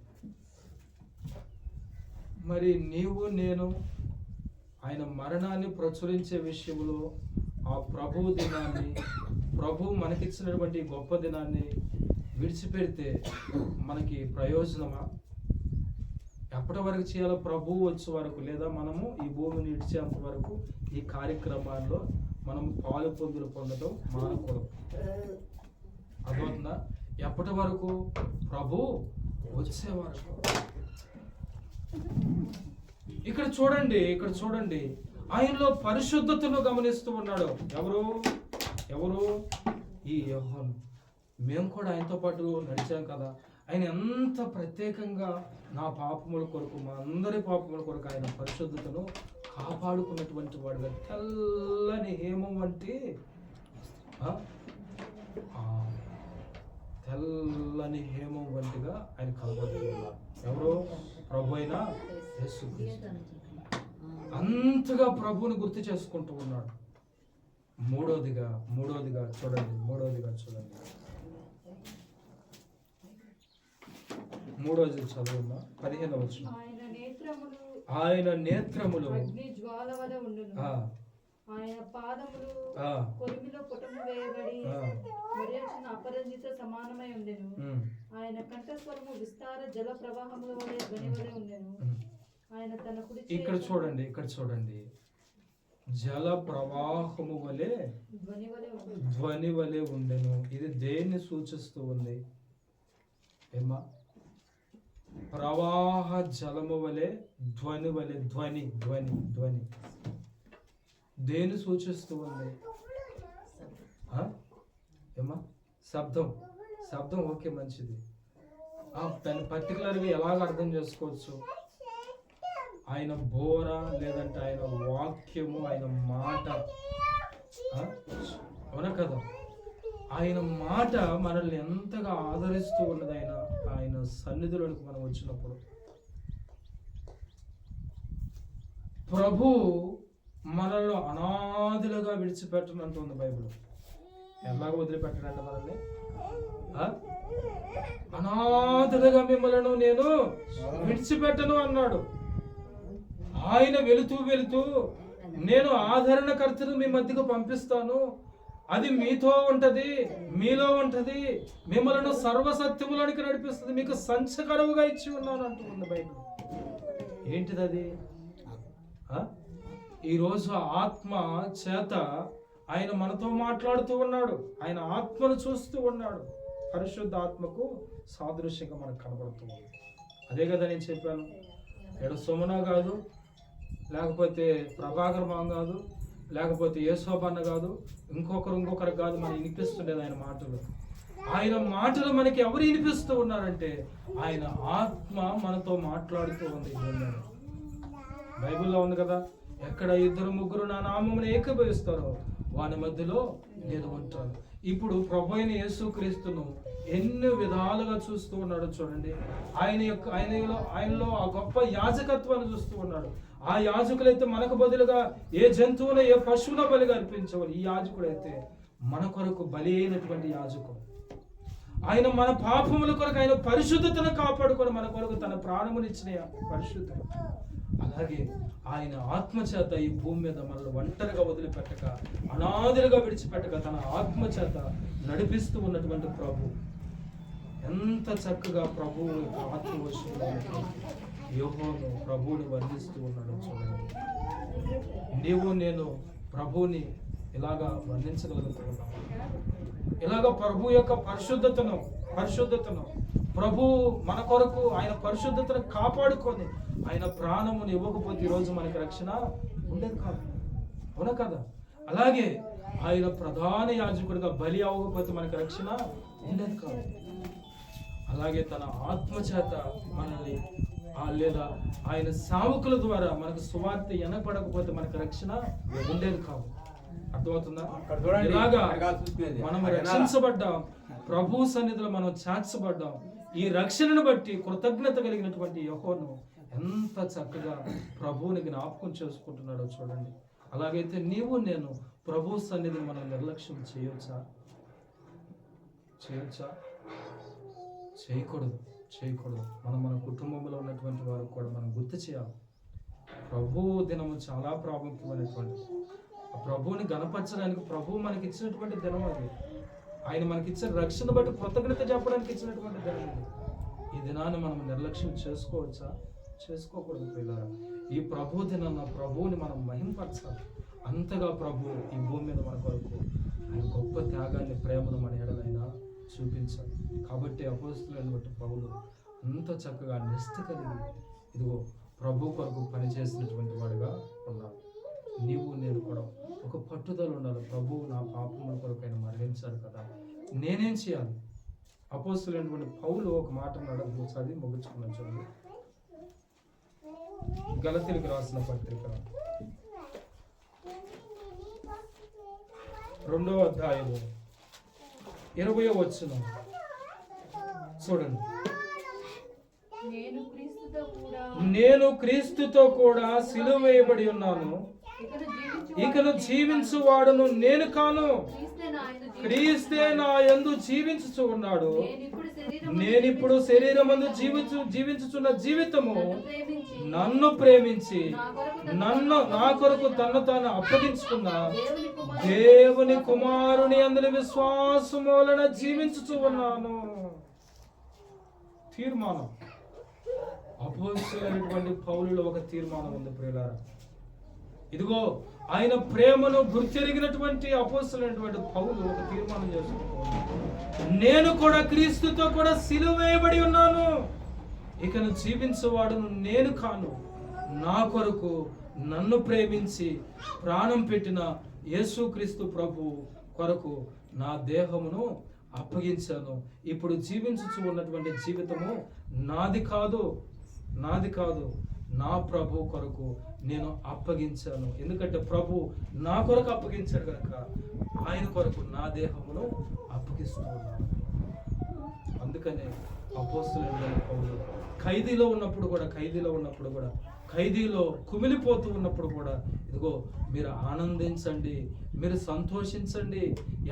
మరి నీవు నేను ఆయన మరణాన్ని ప్రచురించే విషయంలో ఆ ప్రభు దినాన్ని, ప్రభు మనకిచ్చినటువంటి గొప్ప దినాన్ని విడిచిపెడితే మనకి ప్రయోజనమా? ఎప్పటి వరకు చేయాలో? ప్రభు వచ్చే వరకు, లేదా మనము ఈ భూమిని విడిచేంత వరకు ఈ కార్యక్రమాల్లో మనం పాలు పొందడం మానకూడదు. అర్థమవుతుందా? ఎప్పటి వరకు? ప్రభు వచ్చే వరకు. ఇక్కడ చూడండి ఆయనలో పరిశుద్ధతను గమనిస్తూ ఉన్నాడు. ఎవరు? ఈ యోహాను. మేము కూడా ఆయనతో పాటు నడిచాం కదా. ఆయన ఎంత ప్రత్యేకంగా నా పాపముల కొరకు, మా అందరి పాపముల కొరకు ఆయన పరిశుద్ధతను కాపాడుకున్నటువంటి వాడుగా, తెల్లని హేమం వంటి తెల్లని హేమం వంటిగా ఆయన కనబడుతున్నారు. ఎవరు? ప్రభు అయిన యేసుక్రీస్తు. అంతగా ప్రభువుని గుర్తు చేసుకుంటూ ఉన్నాడు. మూడోదిగా చూడండి. 3వ చదువున్నా 15వ వచనం. ఆయన నేత్రములు అగ్ని జ్వాల వలె ఉండును. ఆయన పాదములు కొలిమిలో పుటము వేయబడి మర్యాచిన అపరంజిత సమానమై ఉండెను. ఆయన కంఠస్వరము విస్తార జల ప్రవాహముల వలె ధ్వని వలె ఉండెను. ఆయన తన కుడి ఇక్కడ చూడండి జల ప్రవాహము వలె ధ్వని వలె ఉండెను. ఇది దేన్ని సూచిస్తూ ఉంది? ఏమా? ప్రవాహ జలము వలె ధ్వని వలె, ధ్వని దేన్ని సూచిస్తూ ఉంది? ఏమా? శబ్దం. ఓకే, మంచిది. దాన్ని పర్టికులర్గా ఎలాగ అర్థం చేసుకోవచ్చు? ఆయన బోర, లేదంటే ఆయన వాక్యము, ఆయన మాట. అవునా కదా? ఆయన మాట మనల్ని ఎంతగా ఆదరిస్తూ ఉన్నది. ఆయన సన్నిధిలోనికి మనం వచ్చినప్పుడు ప్రభు మనల్ని అనాథులుగా విడిచిపెట్టనంటుంది బైబిల్. ఎలాగ వదిలిపెట్టడంటే మనల్ని అనాథులుగా మిమ్మల్ని నేను విడిచిపెట్టను అన్నాడు. ఆయన వెళుతూ నేను ఆదరణకర్తను మీ మధ్యకు పంపిస్తాను, అది మీతో ఉంటది, మీలో ఉంటది, మిమ్మల్ని సర్వసత్యములోనికి నడిపిస్తుంది, మీకు సంచకరువుగా ఇచ్చి ఉన్నాను అంటుంది బైబిల్. ఏంటిది అది? ఈరోజు ఆత్మ చేత ఆయన మనతో మాట్లాడుతూ ఉన్నాడు. ఆయన ఆత్మను చూస్తూ ఉన్నాడు. పరిశుద్ధ ఆత్మకు సాదృశ్యంగా మనకు కనబడుతూ ఉంది. అదే కదా నేను చెప్పాను. ఎడ సోమన కాదు, లేకపోతే ప్రభాకర్ మామ కాదు, లేకపోతే యేసోబన్న కాదు, ఇంకొకరు కాదు, మనం వినిపిస్తుండేది ఆయన మాటలు. ఆయన మాటలు మనకి ఎవరు వినిపిస్తూ ఉన్నారంటే ఆయన ఆత్మ మనతో మాట్లాడుతూ ఉంది. బైబిల్లో ఉంది కదా, ఎక్కడ 2-3 నా నామమును ఏకీభవిస్తారో వాని మధ్యలో నేను ఉంటాను. ఇప్పుడు ప్రభు అయిన యేసుక్రీస్తును ఎన్ని విధాలుగా చూస్తూ ఉన్నాడు చూడండి. ఆయనలో ఆ గొప్ప యాజకత్వాన్ని చూస్తూ ఉన్నాడు. ఆ యాజకులైతే మనకు బదులుగా ఏ జంతువును, ఏ పశువును బలిగా అర్పించేవారు. ఈ యాజకుడైతే మన కొరకు బలి అయినటువంటి యాజకుడు. ఆయన మన పాపముల కొరకు ఆయన పరిశుద్ధతను కాపాడుకొని మన కొరకు తన ప్రాణమునిచ్చిన పరిశుద్ధుడు. అలాగే ఆయన ఆత్మచేత ఈ భూమి మీద మనల్ని ఒంటరిగా వదిలిపెట్టక, అనాథులుగా విడిచిపెట్టక, తన ఆత్మచేత నడిపిస్తూ ఉన్నటువంటి ప్రభు ఎంత చక్కగా ప్రభువు ఆత్మవశంలో యోహోను ప్రభువుని వర్ణిస్తూ ఉన్నాడు చూడండి. నీవు నేను ప్రభువుని ఇలాగా వర్ణించగలుగుతున్నావు. ఇలాగ ప్రభు యొక్క పరిశుద్ధతను ప్రభు మన కొరకు ఆయన పరిశుద్ధతను కాపాడుకొని ఆయన ప్రాణమును ఇవ్వకపోతే ఈరోజు మనకి రక్షణ ఉండేది కాదు. అవునా కదా? అలాగే ఆయన ప్రధాన యాజకుడిగా బలి అవ్వకపోతే మనకి రక్షణ ఉండేది కాదు. అలాగే తన ఆత్మచేత మనల్ని లేదా ఆయన సేవకుల ద్వారా మనకు సువార్త వినపడకపోతే మనకు రక్షణ ఉండేది కాదు. అర్థమవుతుందా? ఇలాగా మనం రక్షించబడ్డాం, ప్రభు సన్నిధిలో మనం చేర్చబడ్డాం. ఈ రక్షణను బట్టి కృతజ్ఞత కలిగినటువంటి యెహోవాను ఎంత చక్కగా ప్రభువుని జ్ఞాపకం చేసుకుంటున్నాడో చూడండి. అలాగైతే నీవు నేను ప్రభు సన్నిధిని మనం నిర్లక్ష్యం చేయొచ్చా? చేయకూడదు. మన కుటుంబంలో ఉన్నటువంటి వారు కూడా మనం గుర్తు చేయాలి. ప్రభు దినము చాలా ప్రాముఖ్యమైనటువంటి, ఆ ప్రభువుని గణపరచడానికి ప్రభువు మనకి ఇచ్చినటువంటి దినం అది. ఆయన మనకి ఇచ్చిన రక్షణ బట్టి కృతజ్ఞత చెప్పడానికి ఇచ్చినటువంటి దినం అది. ఈ దినాన్ని మనం నిర్లక్ష్యం చేసుకోవచ్చా? చేసుకోకూడదు పిల్లరా. ఈ ప్రభు దినాన్న ప్రభువుని మనం మహింపరచాలి. అంతగా ప్రభు ఈ భూమి మీద మన కొరకు ఆయన గొప్ప త్యాగాన్ని, ప్రేమను మన ఎడలైనా చూపించాలి. కాబట్టి అపోస్తలుడైన పౌలు అంత చక్కగా నిష్ఠ కలిగి ఇదిగో ప్రభు కొరకు పనిచేసినటువంటి వాడుగా ఉన్నాడు. నీవు నేను కూడా ఒక పట్టుదల ఉండాలి. ప్రభువు నా పాపముల కొరకు ఆయన మరణించాడు కదా, నేనేం చేయాలి? అపోస్తలుడైన పౌలు ఒక మాట అన్నాడు, చదివి ముగించుకున్నాను. చూడండి, గలతీయులకు రాసిన పత్రిక 2వ అధ్యాయము 20వ వచనం చూడండి. నేను క్రీస్తుతో కూడా సిలువ వేయబడి ఉన్నాను, ఇకను జీవించువాడును నేను కాను, క్రీస్తే నా యందు జీవించుచు ఉన్నాడు. నేనిప్పుడు శరీరమందు జీవించుచున్న జీవితము నన్ను ప్రేమించి నా కొరకు తన్ను తాను అప్పగించుకున్న దేవుని కుమారుని అందులో విశ్వాసము వలన జీవించుచు ఉన్నాను. తీర్మానం. అపోస్తలుడైనటువంటి పౌలులో ఒక తీర్మానం ఉంది ప్రియులారా. ఇదిగో ఆయన ప్రేమను గుర్తెరిగినటువంటి అపోస్తలుడైనటువంటి పౌలు ఒక తీర్మానం చేసుకుంటున్నాడు. నేను కూడా క్రీస్తుతో కూడా సిలువ వేయబడి ఉన్నాను, ఇకను జీవించేవాడును నేను కాను, నా కొరకు నన్ను ప్రేమించి ప్రాణం పెట్టిన యేసుక్రీస్తు ప్రభు కొరకు నా దేహమును అప్పగించాను. ఇప్పుడు జీవించుచు ఉన్నటువంటి జీవితము నాది కాదు, నా ప్రభు కొరకు నేను అప్పగించాను. ఎందుకంటే ప్రభు నా కొరకు అప్పగించాడు కనుక ఆయన కొరకు నా దేహమును అప్పగిస్తూ ఉన్నాను. అందుకనే అపోస్తలుడైన పౌలు ఖైదీలో ఉన్నప్పుడు కూడా ఖైదీలో కుమిలిపోతూ ఉన్నప్పుడు కూడా ఇదిగో మీరు ఆనందించండి, మీరు సంతోషించండి,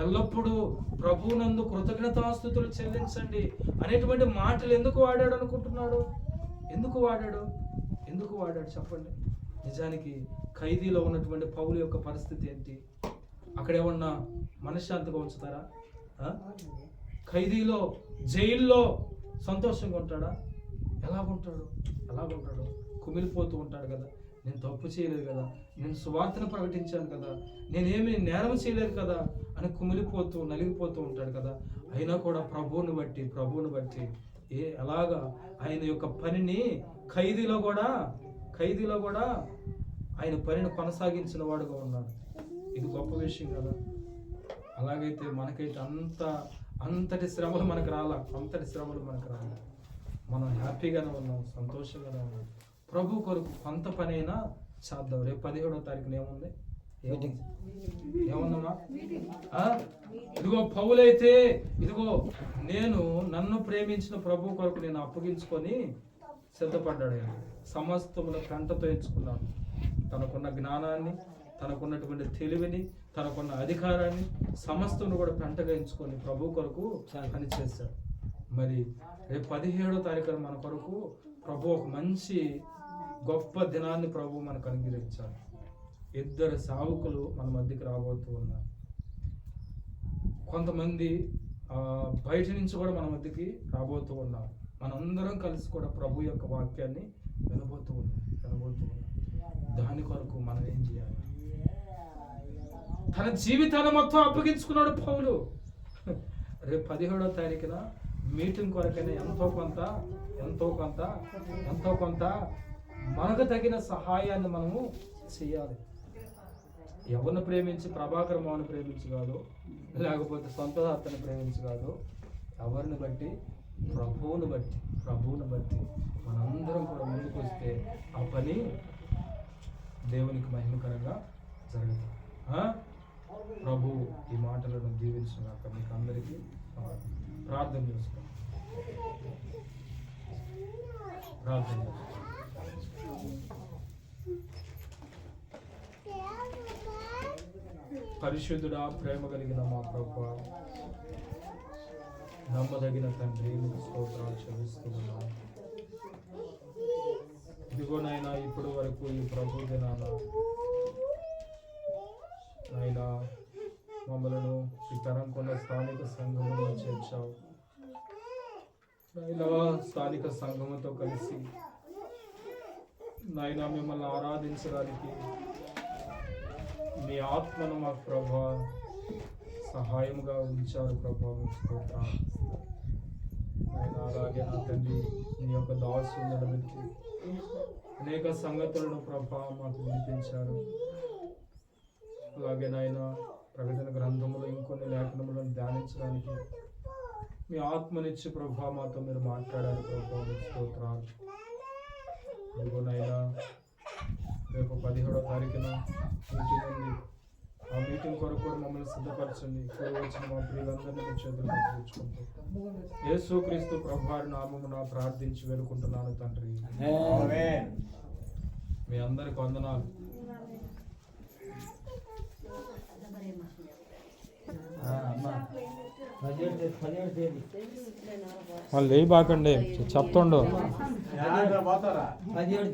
ఎల్లప్పుడూ ప్రభువునందు కృతజ్ఞతాస్తుతులు చెల్లించండి అనేటువంటి మాటలు ఎందుకు వాడాడు అనుకుంటున్నాడు? ఎందుకు వాడాడు చెప్పండి. నిజానికి ఖైదీలో ఉన్నటువంటి పౌలు యొక్క పరిస్థితి ఏంటి? అక్కడ ఏమన్నా మనశ్శాంతిగా ఉంచుతారా? ఖైదీలో జైల్లో సంతోషంగా ఉంటాడా? ఎలాగుంటాడు? కుమిలిపోతూ ఉంటాడు కదా. నేను తప్పు చేయలేదు కదా, నేను సువార్తను ప్రకటించాను కదా, నేనేమి నేరం చేయలేదు కదా అని కుమిలిపోతూ నలిగిపోతూ ఉంటాడు కదా. అయినా కూడా ప్రభువుని బట్టి అలాగా ఆయన యొక్క పనిని ఖైదీలో కూడా ఆయన పనిని కొనసాగించిన వాడుగా ఉన్నాడు. ఇది గొప్ప విషయం కదా. అలాగైతే మనకైతే అంతటి శ్రమలు మనకు రాలా. మనం హ్యాపీగానే ఉన్నాం, సంతోషంగానే ఉన్నాం. ప్రభు కొరకు కొంత పని అయినా చేద్దాం. రేపు 17వ తారీఖున ఏముంది? ఏముందమ్మా? ఇదిగో పౌలైతే నేను నన్ను ప్రేమించిన ప్రభు కొరకు నేను అప్పగించుకొని సిద్ధపడ్డాడు. సమస్తమును పెంటతో ఎంచుకున్నాడు. తనకున్న జ్ఞానాన్ని, తనకున్నటువంటి తెలివిని, తనకున్న అధికారాన్ని సమస్తను కూడా పెంటగా ఎంచుకొని ప్రభు కొరకు పనిచేశాడు. మరి రేపు 17వ తారీఖున మన కొరకు ప్రభు ఒక మంచి గొప్ప దినాన్ని ప్రభు మనకు అనుగ్రహించాడు. 2 సేవకులు మన మధ్యకి రాబోతూ ఉన్నారు. కొంతమంది బయట నుంచి కూడా మన మధ్యకి రాబోతూ ఉన్నారు. మనందరం కలిసి కూడా ప్రభు యొక్క వాక్యాన్ని వినబోతూ ఉన్నాం. దాని కొరకు మనం ఏం చేయాలి? తన జీవితాన్ని మొత్తం అప్పగించుకున్నాడు పౌలు. రేపు 17వ తారీఖున మీటింగ్ కొరకైనా ఎంతో కొంత మనకు తగిన సహాయాన్ని మనము చేయాలి. ఎవరిని ప్రేమించి ప్రభాకర్ మావని ప్రేమించి కాదు, లేకపోతే సొంత అత్తని ప్రేమించి కాదు, ఎవరిని బట్టి ప్రభువుని బట్టి మనందరం కూడా ముందుకు వస్తే ఆ పని దేవునికి మహిమకరంగా జరుగుతుంది. ప్రభు ఈ మాటలను దీవించినాక మీకు అందరికీ ప్రార్థన చేసుకోండి. పరిశుద్ధుడా, ప్రేమ కలిగిన మా ప్రభువా, నమ్మదగిన తండ్రి, మీకు స్తోత్రాలు చెల్లిస్తున్నాం. ఇదిగోనైనా ఇప్పటి వరకు ఈ ప్రభు దినాన అయినా మమ్మలను ఈ తరంకొండ స్థానిక సంఘంలో చేర్చావు. నాయనా స్థానిక సంఘంతో కలిసి నాయనా మిమ్మల్ని ఆరాధించడానికి మీ ఆత్మను మాకు ప్రభా సహాయముగా ఉంచారు ప్రభా. ఆయన అలాగే నా తండ్రి నీ యొక్క దాసుని నిలబెట్టి అనేక సంగతులను ప్రభా మాకు వినిపించారు. అలాగే నాయన ప్రకటన గ్రంథములో ఇంకొన్ని లేఖనములను ధ్యానించడానికి మీ ఆత్మనిచ్చి ప్రభా మాతో మీరు మాట్లాడారు ప్రభా. స్తోత్రాలు. ఇదిగోనైనా రేపు 17వ తారీఖున మీటింగ్ ఉంది. ఆ మీటింగ్ కొరకు కూడా మమ్మల్ని సిద్ధపరచండి. ఇక్కడ వచ్చిన మా ప్రియులందరినీ మీ చేతులు పట్టుకుంటూ యేసుక్రీస్తు ప్రభువారి నామమున ప్రార్థించి వేడుకుంటున్నాను తండ్రి. మీ అందరికి వందనాలు. వాళ్ళు లేబాకండి చెప్తుండో.